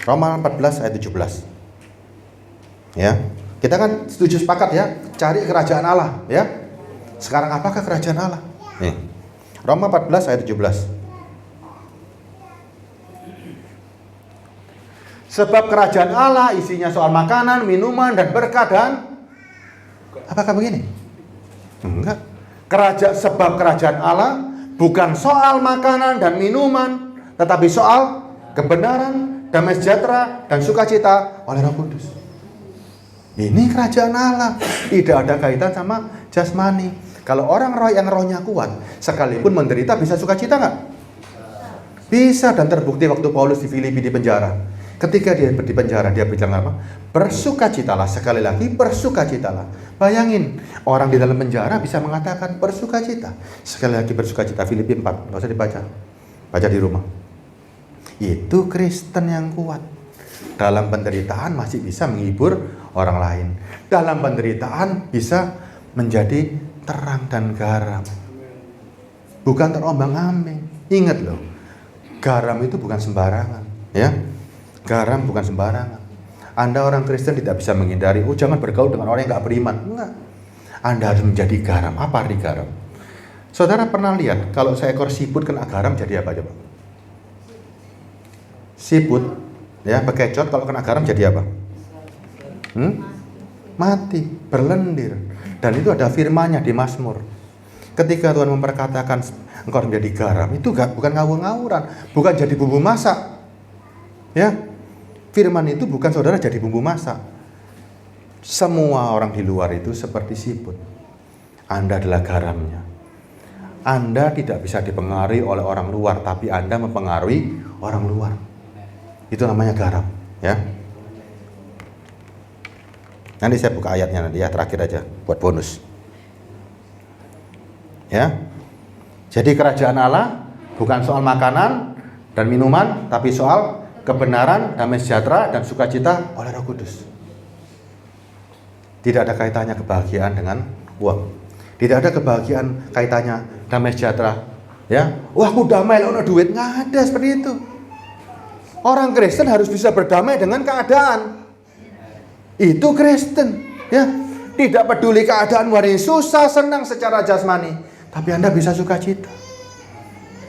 [SPEAKER 2] Roma 14 ayat 17. Ya, kita kan setuju sepakat ya, cari kerajaan Allah, ya. Sekarang apakah kerajaan Allah? Nih. Roma 14 ayat 17. Sebab kerajaan Allah isinya soal makanan, minuman, dan berkat dan apakah begini? Enggak. Sebab kerajaan Allah bukan soal makanan dan minuman, tetapi soal kebenaran, damai sejahtera, dan sukacita oleh Roh Kudus. Ini kerajaan Allah, tidak ada kaitan sama jasmani. Kalau orang roh yang rohnya kuat, sekalipun menderita bisa sukacita nggak? Bisa, dan terbukti waktu Paulus di Filipi di penjara. Ketika dia di penjara, dia bilang apa? Bersukacitalah, sekali lagi bersukacitalah. Bayangin, orang di dalam penjara bisa mengatakan bersukacita. Sekali lagi bersukacita, Filipi 4, nggak usah dibaca. Baca di rumah. Itu Kristen yang kuat. Dalam penderitaan masih bisa menghibur orang lain. Dalam penderitaan bisa menjadi terang dan garam. Bukan terombang-ambing. Ingat loh, garam itu bukan sembarangan, ya. Garam bukan sembarangan. Anda orang Kristen tidak bisa menghindari, jangan bergaul dengan orang yang nggak beriman. Enggak. Anda harus menjadi garam. Apa arti garam? Saudara pernah lihat kalau seekor siput kena garam jadi apa coba? Siput, ya, bekecot kalau kena garam jadi apa? Mati, berlendir. Dan itu ada firman-Nya di Mazmur. Ketika Tuhan memperkatakan engkau menjadi garam, itu bukan ngawur-ngawuran, bukan jadi bumbu masak. Ya, firman itu bukan saudara jadi bumbu masak. Semua orang di luar itu seperti siput. Anda adalah garamnya. Anda tidak bisa dipengaruhi oleh orang luar, tapi Anda mempengaruhi orang luar. Itu namanya garam, ya. Nanti saya buka ayatnya nanti ya, terakhir aja buat bonus. Ya. Jadi kerajaan Allah bukan soal makanan dan minuman, tapi soal kebenaran, damai sejahtera dan sukacita oleh Roh Kudus. Tidak ada kaitannya kebahagiaan dengan uang. Tidak ada kebahagiaan kaitannya damai sejahtera. Ya, wah aku damai lah, ono duit, nggak ada seperti itu. Orang Kristen harus bisa berdamai dengan keadaan. Itu Kristen, ya. Tidak peduli keadaan hari susah senang secara jasmani, tapi Anda bisa sukacita.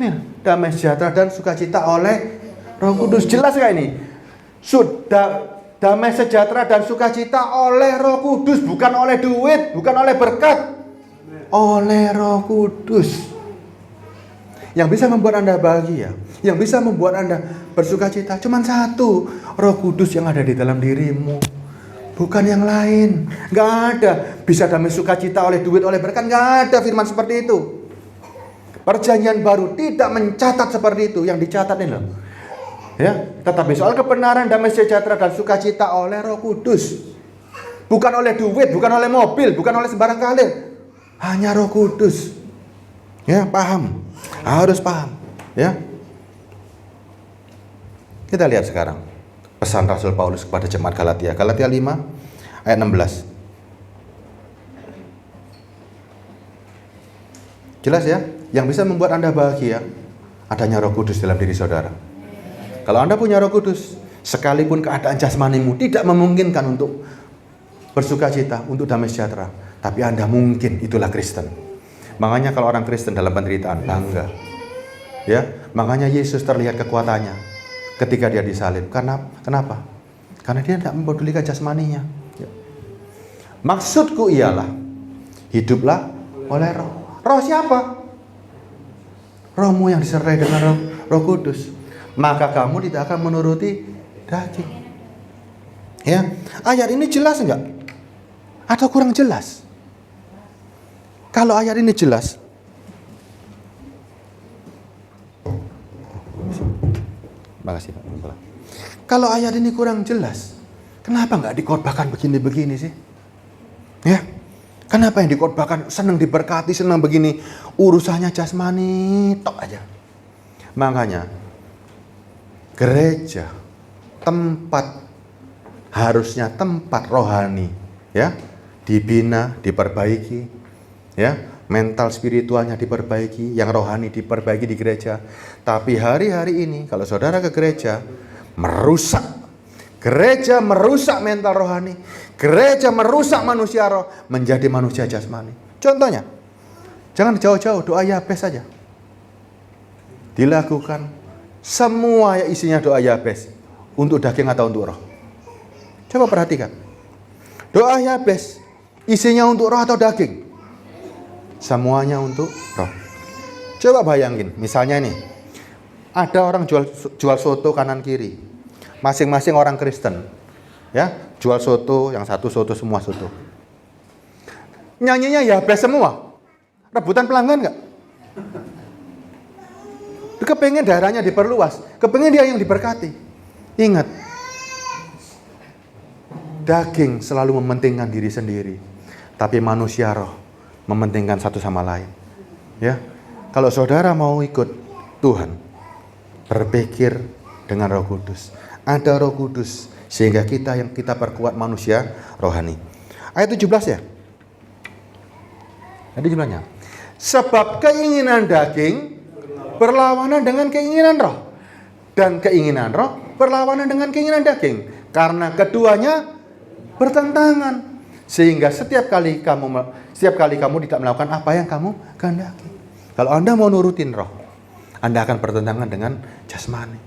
[SPEAKER 2] Nih, damai sejahtera dan sukacita oleh Roh Kudus. Jelas nggak ini? Sudah damai sejahtera dan sukacita oleh Roh Kudus, bukan oleh duit, bukan oleh berkat. Oleh Roh Kudus. Yang bisa membuat Anda bahagia, yang bisa membuat Anda bersukacita cuma satu, Roh Kudus yang ada di dalam dirimu, bukan yang lain. Nggak ada bisa damai sukacita oleh duit, oleh berkat, nggak ada firman seperti itu. Perjanjian baru tidak mencatat seperti itu. Yang dicatat ini loh, ya. Tetapi soal kebenaran, damai sejahtera dan sukacita oleh Roh Kudus, bukan oleh duit, bukan oleh mobil, bukan oleh sembarang kali, hanya Roh Kudus. Ya, paham? Harus paham, ya. Kita lihat sekarang pesan Rasul Paulus kepada jemaat Galatia. Galatia 5 ayat 16. Jelas ya? Yang bisa membuat Anda bahagia adanya Roh Kudus dalam diri saudara. Kalau Anda punya Roh Kudus, sekalipun keadaan jasmanimu tidak memungkinkan untuk bersukacita, untuk damai sejahtera, tapi Anda mungkin, itulah Kristen. Makanya kalau orang Kristen dalam penderitaan bangga, ya. Makanya Yesus terlihat kekuatannya ketika dia disalib. Kenapa? Karena dia tidak mempedulikan jasmaninya. Ya. Maksudku ialah hiduplah oleh Roh. Roh siapa? Rohmu yang disertai dengan Roh Kudus. Maka kamu tidak akan menuruti daging. Ya, ayat ini jelas enggak? Atau kurang jelas? Kalau ayat ini jelas, makasih Pak. Kalau ayat ini kurang jelas, kenapa nggak dikhotbahkan begini-begini sih? Ya, kenapa yang dikhotbahkan senang diberkati, senang begini, urusannya jasmani tok aja. Makanya gereja harusnya tempat rohani, ya, dibina, diperbaiki. Ya, mental spiritualnya diperbaiki, yang rohani diperbaiki di gereja. Tapi hari-hari ini kalau saudara ke gereja merusak mental rohani, gereja merusak manusia roh menjadi manusia jasmani. Contohnya, jangan jauh-jauh, doa Yabes saja dilakukan, semua isinya doa Yabes, untuk daging atau untuk roh. Coba perhatikan, doa Yabes isinya untuk roh atau daging? Semuanya untuk roh. Coba bayangin, misalnya nih, ada orang jual soto kanan kiri, masing-masing orang Kristen, ya, jual soto, yang satu soto, semua soto. Nyanyinya Yabes semua, rebutan pelanggan nggak? Kepengen daerahnya diperluas, kepengen dia yang diberkati. Ingat, daging selalu mementingkan diri sendiri, tapi manusia roh mementingkan satu sama lain. Ya, kalau saudara mau ikut Tuhan, berpikir dengan Roh Kudus. Ada Roh Kudus Sehingga kita perkuat manusia rohani. Ayat 17 ya. Ayat 17-nya. Sebab keinginan daging berlawanan dengan keinginan roh, dan keinginan roh berlawanan dengan keinginan daging, karena keduanya bertentangan. Sehingga setiap kali kamu tidak melakukan apa yang kamu kehendaki. Kalau Anda mau nurutin roh, Anda akan bertentangan dengan jasmani.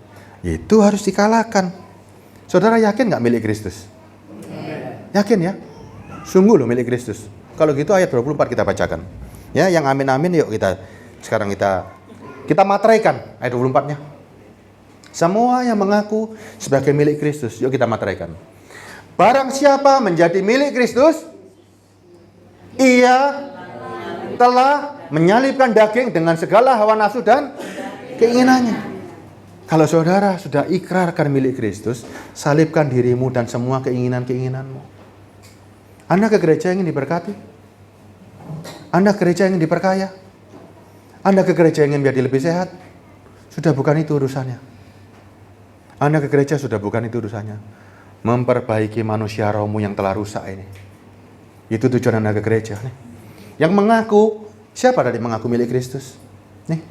[SPEAKER 2] Itu harus dikalahkan. Saudara yakin nggak milik Kristus? Yakin ya? Sungguh loh milik Kristus. Kalau gitu ayat 24 kita bacakan. Ya, yang amin-amin yuk sekarang kita materaikan ayat 24-nya. Semua yang mengaku sebagai milik Kristus, yuk kita materaikan. Barang siapa menjadi milik Kristus, ia telah menyalibkan daging dengan segala hawa nafsu dan keinginannya. Kalau saudara sudah ikrarkan milik Kristus, salibkan dirimu dan semua keinginan-keinginanmu. Anda ke gereja ingin diberkati? Anda ke gereja ingin diperkaya? Anda ke gereja ingin menjadi lebih sehat? Sudah bukan itu urusannya. Anda ke gereja sudah bukan itu urusannya. Memperbaiki manusia rohmu yang telah rusak ini. Itu tujuan Anda ke gereja. Nih. Yang mengaku, siapa tadi mengaku milik Kristus? Nih.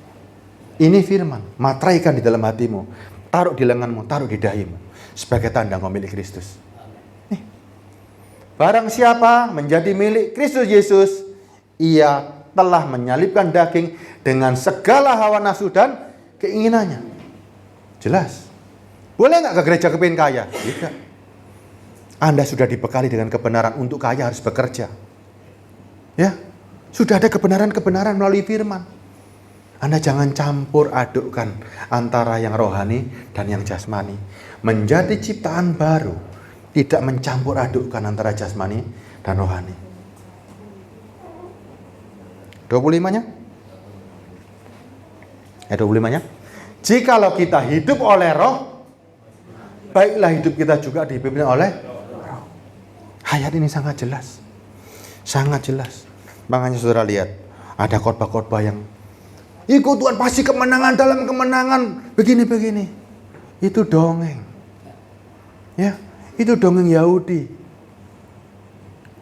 [SPEAKER 2] Ini firman, materaikan di dalam hatimu. Taruh di lenganmu, taruh di dahimu. Sebagai tanda engkau milik Kristus. Nih. Barang siapa menjadi milik Kristus Yesus, ia telah menyalibkan daging dengan segala hawa nafsu dan keinginannya. Jelas. Boleh nggak ke gereja kepingin kaya? Tidak. Anda sudah dibekali dengan kebenaran. Untuk kaya harus bekerja. Ya, sudah ada kebenaran-kebenaran melalui firman. Anda jangan campur adukkan antara yang rohani dan yang jasmani. Menjadi ciptaan baru, tidak mencampur adukkan antara jasmani dan rohani. 25-nya? Ayat 25-nya. Jikalau kita hidup oleh roh, baiklah hidup kita juga dipimpin oleh roh. Ayat ini sangat jelas. Sangat jelas. Makanya saudara lihat, ada khotbah-khotbah yang ikut Tuhan pasti kemenangan dalam kemenangan. Begini-begini. Itu dongeng. Ya, itu dongeng Yahudi.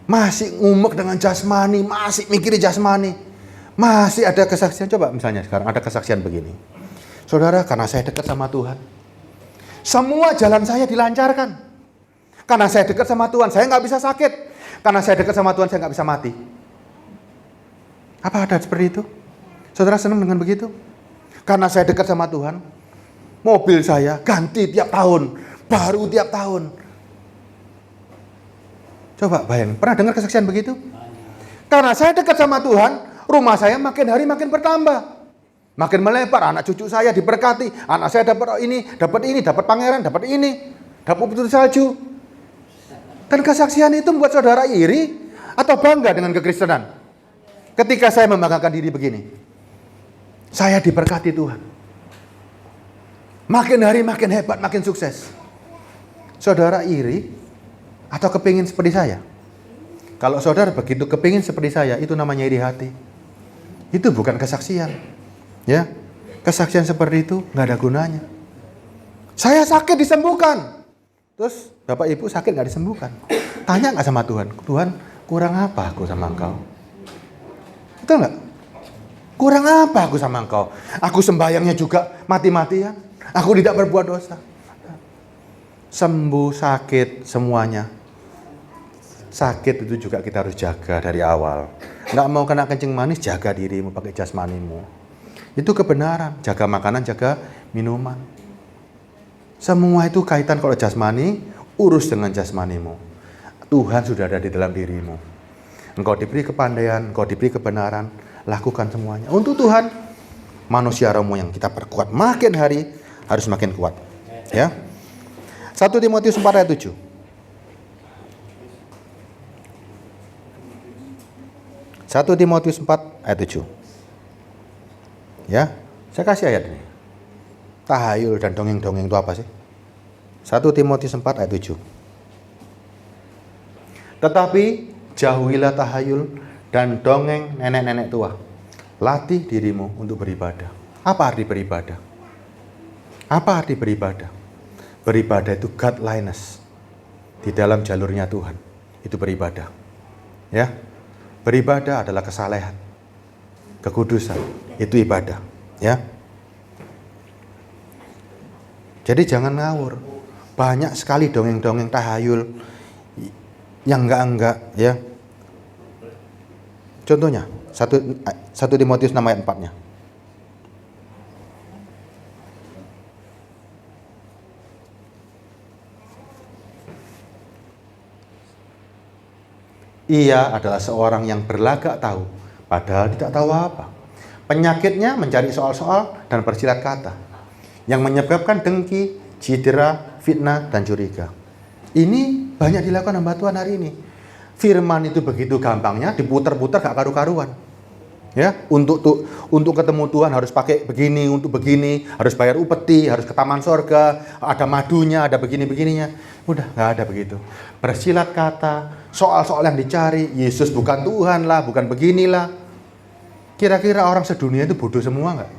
[SPEAKER 2] Masih ngumek dengan jasmani, masih mikirin jasmani. Masih ada kesaksian, coba misalnya sekarang ada kesaksian begini. Saudara, karena saya dekat sama Tuhan, semua jalan saya dilancarkan. Karena saya dekat sama Tuhan, saya nggak bisa sakit. Karena saya dekat sama Tuhan, saya nggak bisa mati. Apa ada seperti itu? Saudara senang dengan begitu? Karena saya dekat sama Tuhan, mobil saya ganti tiap tahun, baru tiap tahun. Coba bayang, pernah dengar kesaksian begitu? Karena saya dekat sama Tuhan, rumah saya makin hari makin bertambah. Makin melebar, anak cucu saya diberkati. Anak saya dapat ini, dapat pangeran, dapat ini. Dapat putri salju. Dan kesaksian itu membuat saudara iri atau bangga dengan kekristenan. Ketika saya membanggakan diri begini. Saya diberkati Tuhan. Makin hari makin hebat, makin sukses. Saudara iri atau kepingin seperti saya? Kalau saudara begitu kepingin seperti saya, itu namanya iri hati. Itu bukan kesaksian. Ya, kesaksian seperti itu nggak ada gunanya. Saya sakit disembuhkan. Terus Bapak Ibu sakit nggak disembuhkan. Tanya nggak sama Tuhan? Tuhan, kurang apa aku sama engkau? Betul nggak? Kurang apa aku sama engkau? Aku sembahyangnya juga mati-matian. Aku tidak berbuat dosa. Sembuh, sakit, semuanya. Sakit itu juga kita harus jaga dari awal. Nggak mau kena kencing manis, jaga dirimu pakai jasmanimu. Itu kebenaran. Jaga makanan, jaga minuman. Semua itu kaitan kalau jasmani, urus dengan jasmanimu. Tuhan sudah ada di dalam dirimu. Engkau diberi kepandaian, engkau diberi kebenaran, lakukan semuanya. Untuk Tuhan, manusia rohmu yang kita perkuat makin hari harus makin kuat. Ya. 1 Timotius 4 ayat 7. 1 Timotius 4 ayat 7. Ya, saya kasih ayat ini. Tahayul dan dongeng-dongeng itu apa sih? 1 Timotius 4 ayat 7. Tetapi jauhilah tahayul dan dongeng nenek-nenek tua. Latih dirimu untuk beribadah. Apa arti beribadah? Apa arti beribadah? Beribadah itu godliness. di dalam jalurnya Tuhan. Itu beribadah. Ya. Beribadah adalah kesalehan, kekudusan. Itu ibadah, ya. Jadi jangan ngawur. Banyak sekali dongeng-dongeng tahayul yang enggak, ya. Contohnya, 1 Timotius 6 ayat 4-nya. Ia adalah seorang yang berlagak tahu, padahal tidak tahu apa. Penyakitnya mencari soal-soal dan bersilat kata, yang menyebabkan dengki, cedera, fitnah, dan curiga. Ini banyak dilakukan hamba Tuhan hari ini. Firman itu begitu gampangnya, diputer-puter gak karu-karuan. Ya, untuk ketemu Tuhan harus pakai begini, untuk begini, harus bayar upeti, harus ke taman sorga, ada madunya, ada begini-begininya. Udah, gak ada begitu. Bersilat kata, soal-soal yang dicari, Yesus bukan Tuhan lah, bukan beginilah. Kira-kira orang sedunia itu bodoh semua gak?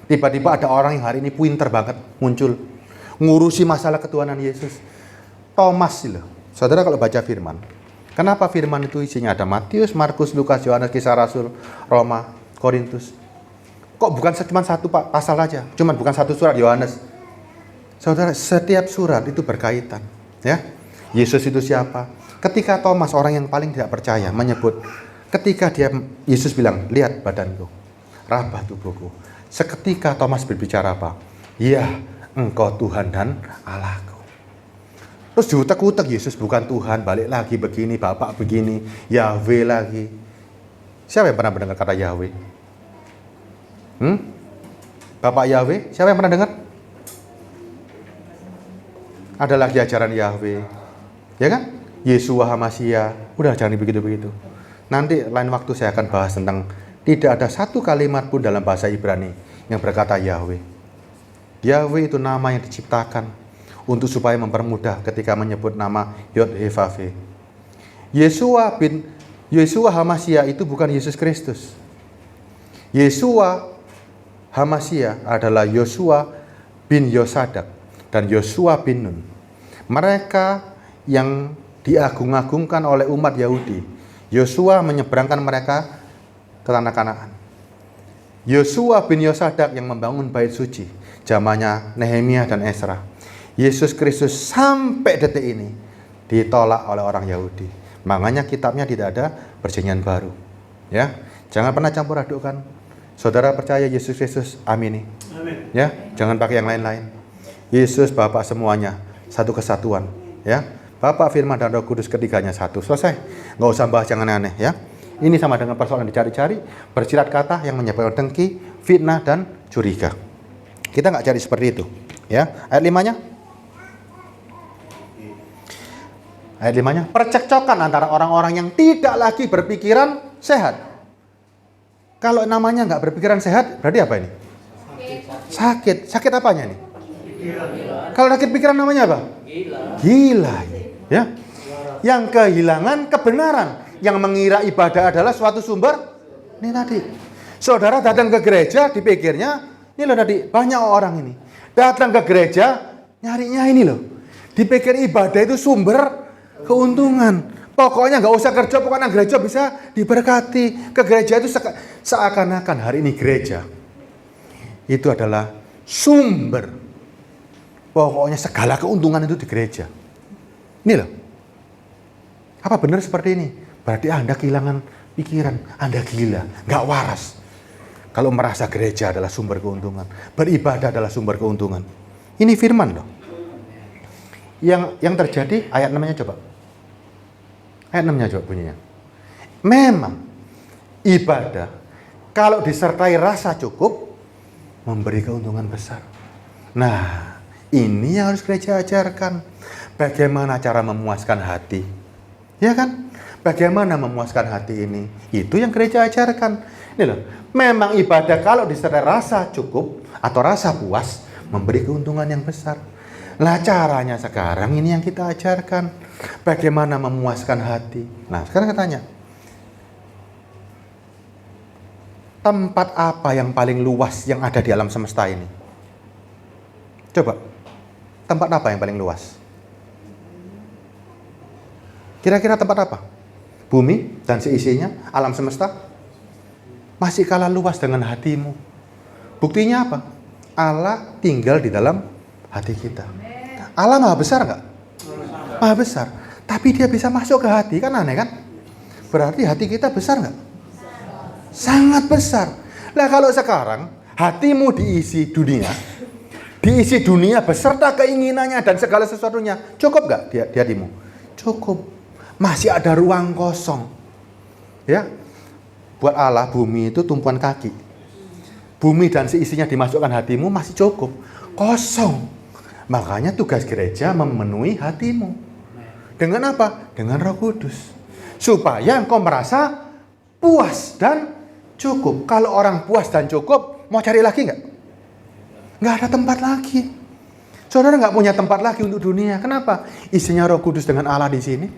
[SPEAKER 2] Tiba-tiba ada orang yang hari ini pinter banget muncul, ngurusi masalah ketuhanan Yesus. Thomas loh. Saudara kalau baca firman, kenapa firman itu isinya ada Matius, Markus, Lukas, Yohanes, Kisah Rasul, Roma, Korintus? Kok bukan cuma satu pasal aja? Cuman bukan satu surat Yohanes. Saudara, setiap surat itu berkaitan, ya. Yesus itu siapa? Ketika Thomas, orang yang paling tidak percaya, menyebut, ketika Yesus bilang, lihat badanku, rabah tubuhku. Seketika Thomas berbicara apa? Ya, engkau Tuhan dan Allahku. Terus diutek-utek, Yesus bukan Tuhan, balik lagi begini, Bapak begini, Yahweh lagi. Siapa yang pernah mendengar kata Yahweh? Bapak Yahweh, siapa yang pernah dengar? Ada lagi ajaran Yahweh, ya kan? Yeshua HaMashiach, udah jangan begitu-begitu. Nanti lain waktu saya akan bahas tentang tidak ada satu kalimat pun dalam bahasa Ibrani yang berkata Yahweh. Yahweh itu nama yang diciptakan untuk supaya mempermudah ketika menyebut nama Yod-He-Vav-He. Yeshua HaMashiach itu bukan Yesus Kristus. Yeshua HaMashiach adalah Yosua bin Yosadak dan Yosua bin Nun. Mereka yang diagung-agungkan oleh umat Yahudi. Yosua menyeberangkan mereka ke tanah Kanaan. Yosua bin Yosadak yang membangun bait suci zamannya Nehemia dan Ezra. Yesus Kristus sampai detik ini ditolak oleh orang Yahudi. Makanya kitabnya tidak ada perjanjian baru. Ya, jangan pernah campur adukkan. Saudara percaya Yesus Kristus, amini. Amin. Ya, jangan pakai yang lain-lain. Yesus Bapa semuanya, satu kesatuan. Ya, Bapa, Firman, dan Roh Kudus ketiganya satu. Selesai. Nggak usah bahas yang aneh-aneh. Ya, ini sama dengan persoalan dicari-cari, bersilat kata yang menyebabkan dengki, fitnah, dan curiga. Kita nggak cari seperti itu. Ya, ayat 5-nya. Ayat 5-nya, percekcokan antara orang-orang yang tidak lagi berpikiran sehat. Kalau namanya nggak berpikiran sehat, berarti apa ini? Sakit. Sakit apanya nih? Kalau sakit pikiran namanya apa? Gila. Ya. Yang kehilangan kebenaran, yang mengira ibadah adalah suatu sumber. Ini tadi. Saudara datang ke gereja, dipikirnya, ini loh tadi, banyak orang ini. Datang ke gereja, nyarinya ini loh. Dipikir ibadah itu sumber keuntungan. Pokoknya nggak usah kerja, pokoknya gereja bisa diberkati. Ke gereja itu seakan-akan hari ini gereja itu adalah sumber. Pokoknya segala keuntungan itu di gereja. Ini loh. Apa benar seperti ini? Berarti Anda kehilangan pikiran. Anda gila, nggak waras. Kalau merasa gereja adalah sumber keuntungan, beribadah adalah sumber keuntungan. Ini firman loh. Yang terjadi, ayat 6-nya coba. Ayat 6-nya coba bunyinya. Memang ibadah kalau disertai rasa cukup memberi keuntungan besar. Nah, ini yang harus gereja ajarkan. Bagaimana cara memuaskan hati? Ya kan? Bagaimana memuaskan hati ini? Itu yang gereja ajarkan. Ini loh, memang ibadah kalau disertai rasa cukup atau rasa puas memberi keuntungan yang besar. Nah, caranya sekarang ini yang kita ajarkan. Bagaimana memuaskan hati. Nah, sekarang saya tanya. Tempat apa yang paling luas yang ada di alam semesta ini? Coba. Tempat apa yang paling luas? Kira-kira tempat apa? Bumi dan seisinya, alam semesta, masih kalah luas dengan hatimu. Buktinya apa? Allah tinggal di dalam hati kita. Allah maha besar nggak? Maha besar. Tapi dia bisa masuk ke hati, kan aneh kan? Berarti hati kita besar nggak? Sangat besar. Nah kalau sekarang hatimu diisi dunia beserta keinginannya dan segala sesuatunya, cukup nggak di hatimu? Cukup. Masih ada ruang kosong. Ya, buat Allah bumi itu tumpuan kaki. Bumi dan seisinya dimasukkan hatimu masih cukup. Kosong. Makanya tugas gereja memenuhi hatimu. Dengan apa? Dengan Roh Kudus. Supaya engkau merasa puas dan cukup. Kalau orang puas dan cukup, mau cari lagi nggak? Nggak ada tempat lagi. Saudara nggak punya tempat lagi untuk dunia. Kenapa? Isinya Roh Kudus dengan Allah di sini.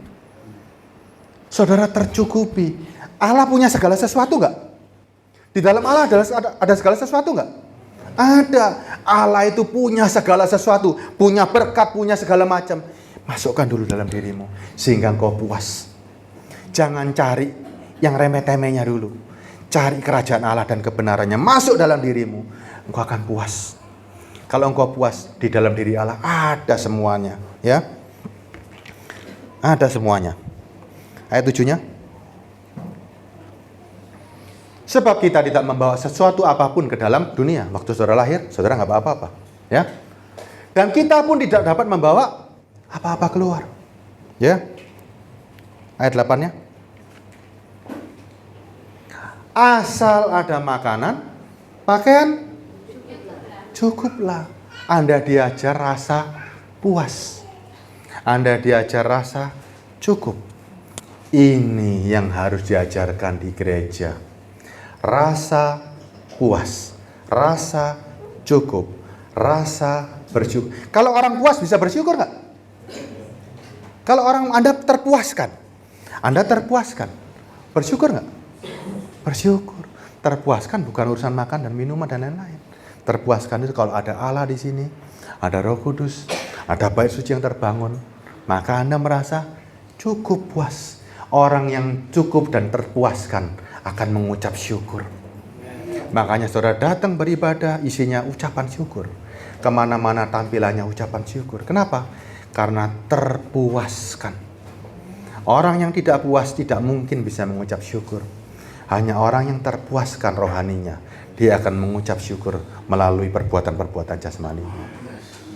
[SPEAKER 2] Saudara tercukupi. Allah punya segala sesuatu nggak? Di dalam Allah ada segala sesuatu nggak? Ada. Allah itu punya segala sesuatu. Punya berkat, punya segala macam. Masukkan dulu dalam dirimu. Sehingga engkau puas. Jangan cari yang remeh-temehnya dulu. Cari kerajaan Allah dan kebenarannya. Masuk dalam dirimu. Engkau akan puas. Kalau engkau puas, di dalam diri Allah ada semuanya. Ya, ada semuanya. Ayat 7-nya. Sebab kita tidak membawa sesuatu apapun ke dalam dunia. Waktu saudara lahir, saudara nggak bawa apa-apa. Ya. Dan kita pun tidak dapat membawa apa-apa keluar. Ya. Ayat 8-nya. Asal ada makanan, pakaian, cukuplah. Anda diajar rasa puas. Anda diajar rasa cukup. Ini yang harus diajarkan di gereja. Rasa puas, rasa cukup, rasa bersyukur. Kalau orang puas bisa bersyukur nggak? Kalau orang Anda terpuaskan, bersyukur nggak? Bersyukur. Terpuaskan bukan urusan makan dan minuman dan lain-lain. Terpuaskan itu kalau ada Allah di sini, ada Roh Kudus, ada bait suci yang terbangun, maka Anda merasa cukup puas. Orang yang cukup dan terpuaskan akan mengucap syukur. Makanya saudara datang beribadah isinya ucapan syukur. Kemana-mana tampilannya ucapan syukur. Kenapa? Karena terpuaskan. Orang yang tidak puas tidak mungkin bisa mengucap syukur. Hanya orang yang terpuaskan rohaninya, dia akan mengucap syukur melalui perbuatan-perbuatan jasmani.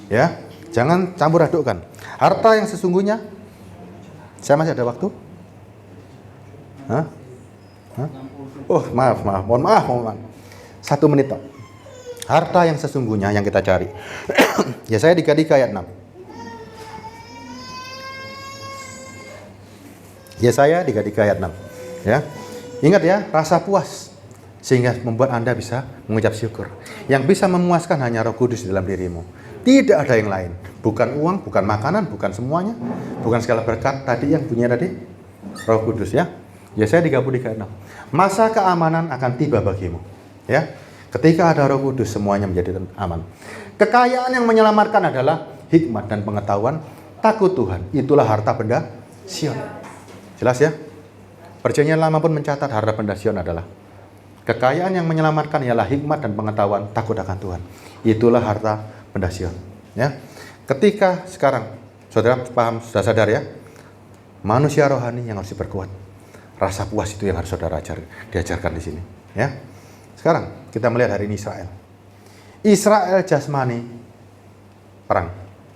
[SPEAKER 2] Ya, jangan campur adukkan. Harta yang sesungguhnya, saya masih ada waktu? Hah? Oh, maaf. Mohon maaf. 1 menit toh. Harta yang sesungguhnya yang kita cari. Yesaya 3 ayat 6. Yesaya 3 ayat 6. Ya. Ingat ya, rasa puas sehingga membuat Anda bisa mengucap syukur. Yang bisa memuaskan hanya Roh Kudus di dalam dirimu. Tidak ada yang lain. Bukan uang, bukan makanan, bukan semuanya, bukan segala berkat tadi yang punya tadi Roh Kudus ya. Yesaya 33 ayat 6. Masa keamanan akan tiba bagimu. Ya. Ketika ada Roh Kudus semuanya menjadi aman. Kekayaan yang menyelamatkan adalah hikmat dan pengetahuan, takut Tuhan. Itulah harta benda Sion. Jelas ya? Perjanjian Lama pun mencatat harta benda Sion adalah kekayaan yang menyelamatkan ialah hikmat dan pengetahuan, takut akan Tuhan. Itulah harta benda Sion. Ya. Ketika sekarang saudara paham, sudah sadar ya, manusia rohani yang harus diperkuat. Rasa puas itu yang harus saudara diajarkan di sini. Ya. Sekarang kita melihat hari ini Israel. Israel jasmani perang.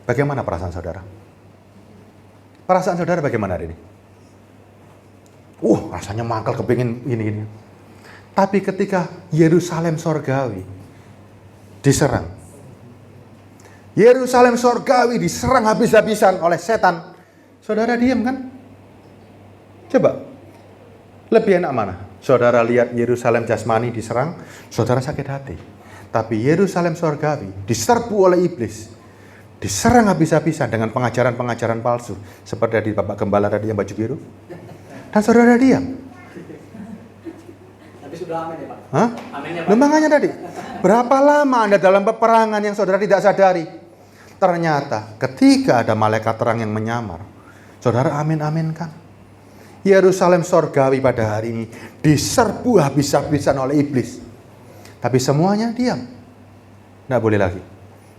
[SPEAKER 2] Bagaimana perasaan saudara? Perasaan saudara bagaimana hari ini? Rasanya mangkal kepingin ini. Tapi ketika Yerusalem sorgawi diserang, Yerusalem sorgawi diserang habis-habisan oleh setan, saudara diam kan? Coba, lebih enak mana? Saudara lihat Yerusalem jasmani diserang, saudara sakit hati. Tapi Yerusalem sorgawi diserbu oleh iblis, diserang habis-habisan dengan pengajaran-pengajaran palsu, seperti di Bapak Gembala tadi yang baju biru. Dan saudara diam.
[SPEAKER 3] Tapi sudah amin ya Pak?
[SPEAKER 2] Hah?
[SPEAKER 3] Amin ya Pak?
[SPEAKER 2] Makanya tadi, berapa lama Anda dalam peperangan yang saudara tidak sadari? Ternyata ketika ada malaikat terang yang menyamar, saudara amin-aminkan. Yerusalem sorgawi pada hari ini diserbu habis-habisan oleh iblis. Tapi semuanya diam. Tidak boleh lagi.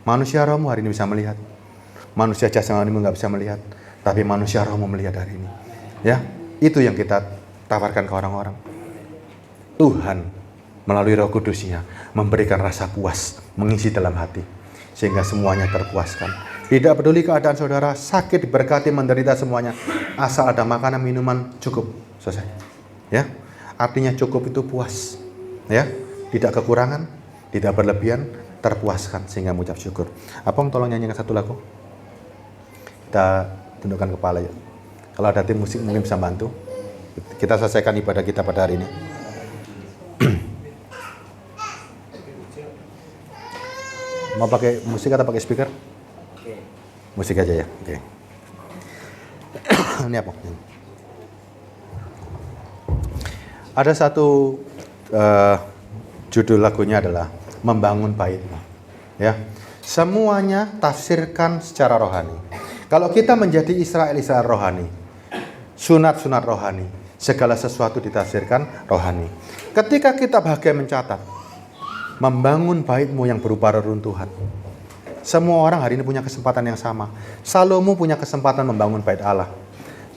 [SPEAKER 2] Manusia rohmu hari ini bisa melihat. Manusia jasmanimu nggak bisa melihat. Tapi manusia rohmu melihat hari ini. Ya, itu yang kita tawarkan ke orang-orang. Tuhan melalui Roh Kudus-Nya memberikan rasa puas, mengisi dalam hati. Sehingga semuanya terpuaskan. Tidak peduli keadaan saudara, sakit, diberkati, menderita semuanya. Asal ada makanan, minuman, cukup. Selesai. Ya, artinya cukup itu puas. Ya, tidak kekurangan, tidak berlebihan, terpuaskan sehingga mengucap syukur. Apong tolong nyanyikan satu lagu. Kita tundukkan kepala ya. Kalau ada tim musik mungkin bisa bantu. Kita selesaikan ibadah kita pada hari ini. Mau pakai musik atau pakai speaker? Musik aja ya. Oke. Ini apa? Ada satu judul lagunya adalah Membangun Bait-Mu. Ya. Semuanya tafsirkan secara rohani. Kalau kita menjadi Israel rohani, sunat-sunat rohani, segala sesuatu ditafsirkan rohani. Ketika kita bahagia mencatat, membangun bait-Mu yang berupa reruntuhan. Semua orang hari ini punya kesempatan yang sama. Salomo punya kesempatan membangun bait Allah.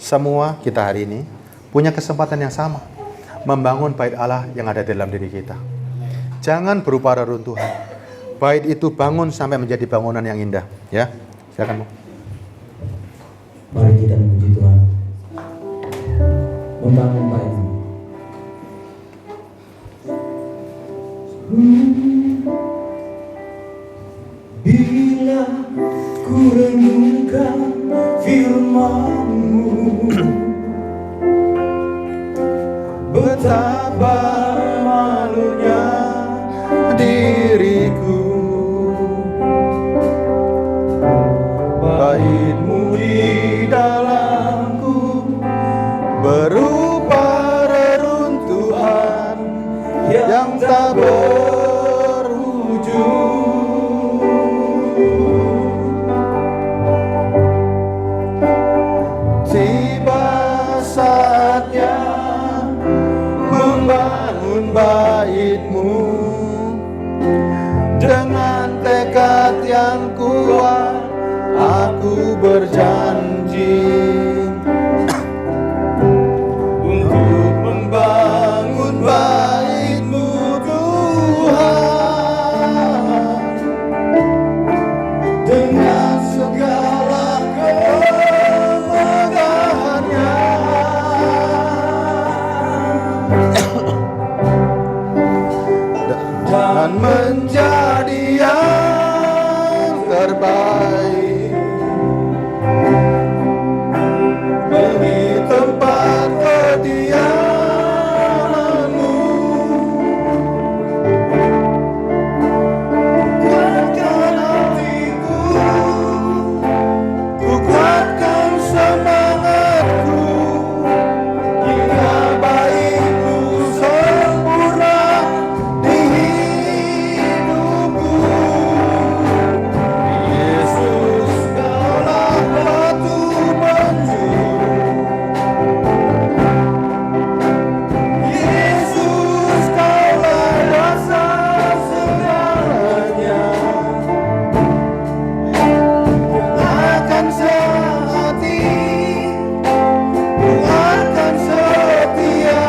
[SPEAKER 2] Semua kita hari ini punya kesempatan yang sama. Membangun bait Allah yang ada dalam diri kita. Jangan berupa reruntuhan. Bait itu bangun sampai menjadi bangunan yang indah. Ya, silakan.
[SPEAKER 3] Mari kita memuji Tuhan. Membangun bait-Mu. Bila ku renungkan firman-Mu, betapa malunya
[SPEAKER 2] diriku, bait-Mu di dalamku berupa reruntuhan yang tak berujung. Tiba saatnya membangun bait-Mu dengan tekad yang kuat. Aku berjanji untuk membangun bait-Mu, Tuhan, dengan segala kemegahannya. Dan menjadi yang terbaik bagi tempat kediaman-Mu. Kuatkan hatiku, kuatkan semangatku, hingga bait-Mu sempurna di hidupku. Yesus, Kaulah batu penjuru. Yesus, Kaulah dasar segalanya. Akan sehati, ku akan setia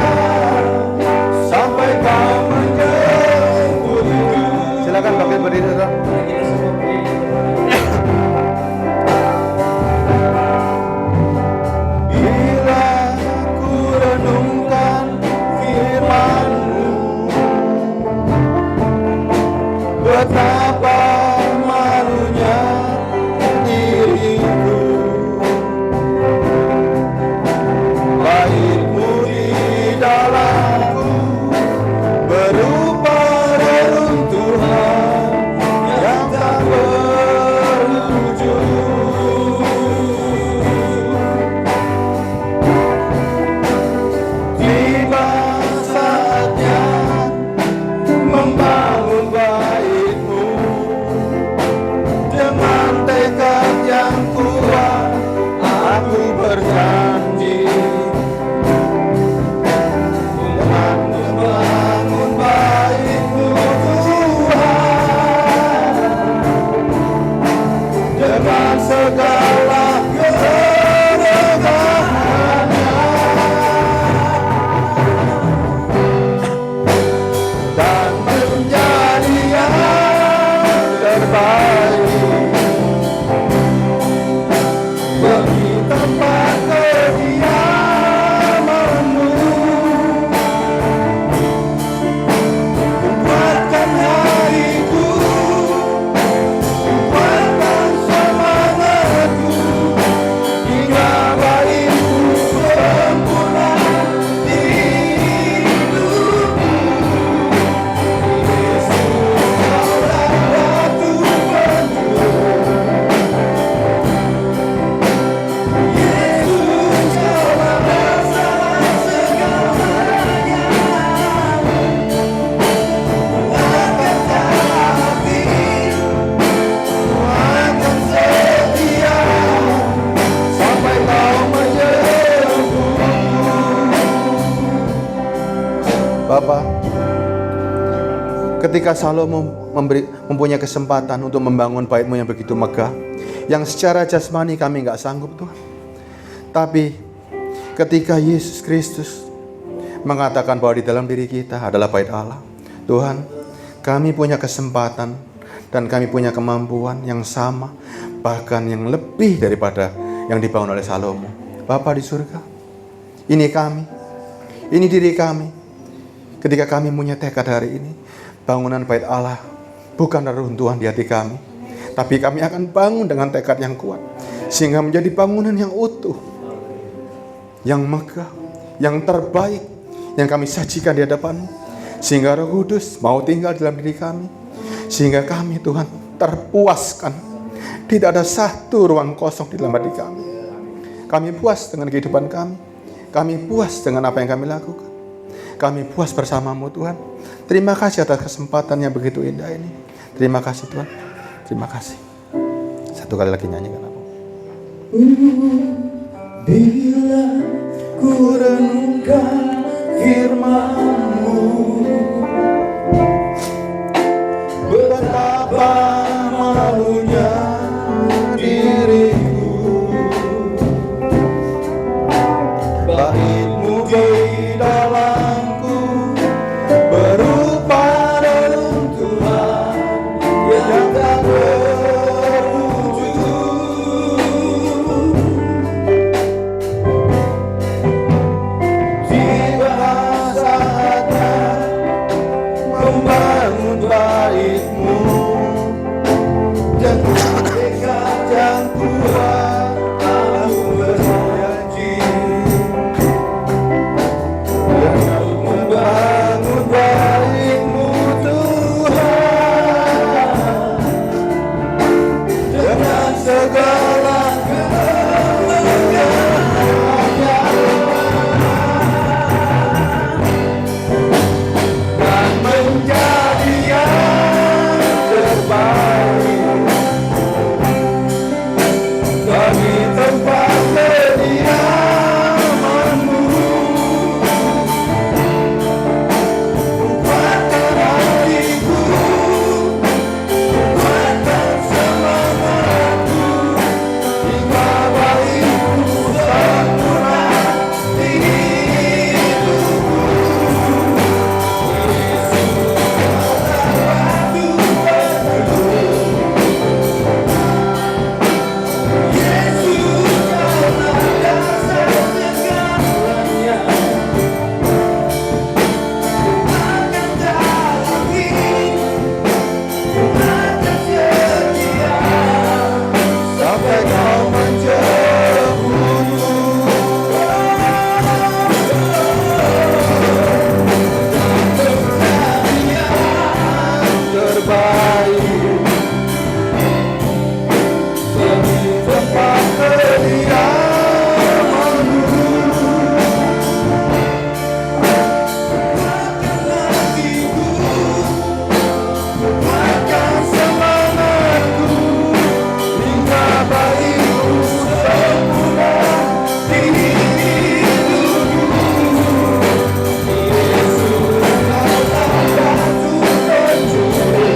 [SPEAKER 2] sampai Kau menjemputku. Silakan bangkit berdiri, saudara. Bila ku renungkan firman-Mu, betapa malunya diriku. Bait-Mu di dalamku berupa reruntuhan yang tak berujung. Tiba saatnya membangun bait-Mu terbaik bagi tempat kediaman-Mu. Kuatkan hariku, kuatkan semangatku, hingga baitmu sempurna di hidupku. Yesus, Kaulah batu penjuru. Yesus, Kaulah dasar segalanya. Kuatkan hati, kuatkan setia, sampai Kau menyembuhku. Bapa, ketika Salomo mempunyai kesempatan untuk membangun bait-Mu yang begitu megah, yang secara jasmani kami nggak sanggup Tuhan, tapi ketika Yesus Kristus mengatakan bahwa di dalam diri kita adalah bait Allah, Tuhan, kami punya kesempatan dan kami punya kemampuan yang sama, bahkan yang lebih daripada yang dibangun oleh Salomo. Bapa di surga, ini kami, ini diri kami. Ketika kami punya tekad hari ini, bangunan bait Allah bukan reruntuhan di hati kami, tapi kami akan bangun dengan tekad yang kuat, sehingga menjadi bangunan yang utuh, yang megah, yang terbaik, yang kami sajikan di hadapan-Mu, sehingga Roh Kudus mau tinggal dalam diri kami, sehingga kami Tuhan terpuaskan. Tidak ada satu ruang kosong di dalam hati kami. Kami puas dengan kehidupan kami puas dengan apa yang kami lakukan, kami puas bersama-Mu Tuhan. Terima kasih atas kesempatan yang begitu indah ini. Terima kasih Tuhan, terima kasih. Satu kali lagi nyanyikan aku.
[SPEAKER 3] Bila ku renungkan firman-Mu,
[SPEAKER 2] Betapa malunya diriku, bait-Mu di dalamku berupa reruntuhan yang tak berwujud. Tiba saatnya membangun bait-Mu dengan tekad yang kuat. Aku berjanji untuk membangun bait-Mu Tuhan, dengan segala dan menjadi yang terbaik bagi tempat kediaman-Mu. Kuatkan hatiku, kuatkan semangatku, hingga bait-Mu sempurna di hidupku. Yesus, Kaulah dasar segalanya. Kuatkan hati, kuatkan setia, sampai Kau menjemputku. Terbaik bagi tempat kediaman-Mu. Kuatkan hatiku, kuatkan semangatku, hingga bait-Mu sempurna di hidupku. Yesus, Kaulah batu penjuru.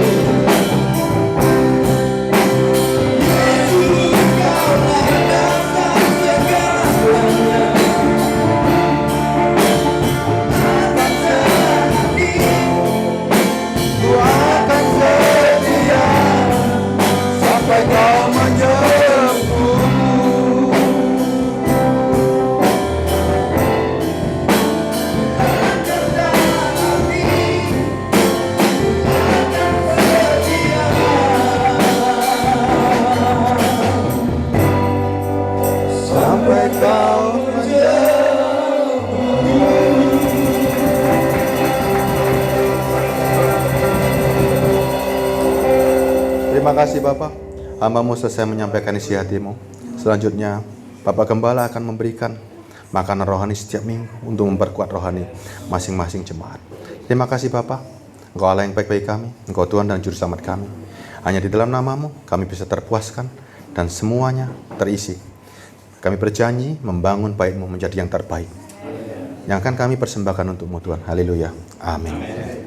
[SPEAKER 2] Terima kasih Bapak. Hamba-Mu selesai menyampaikan isi hati-Mu. Selanjutnya, Bapak Gembala akan memberikan makanan rohani setiap minggu untuk memperkuat rohani masing-masing jemaat. Terima kasih Bapak. Engkau Allah yang baik-baik kami. Engkau Tuhan dan Juru Selamat kami. Hanya di dalam nama-Mu kami bisa terpuaskan dan semuanya terisi. Kami berjanji membangun bait-Mu menjadi yang terbaik, yang akan kami persembahkan untuk-Mu Tuhan. Haleluya. Amin.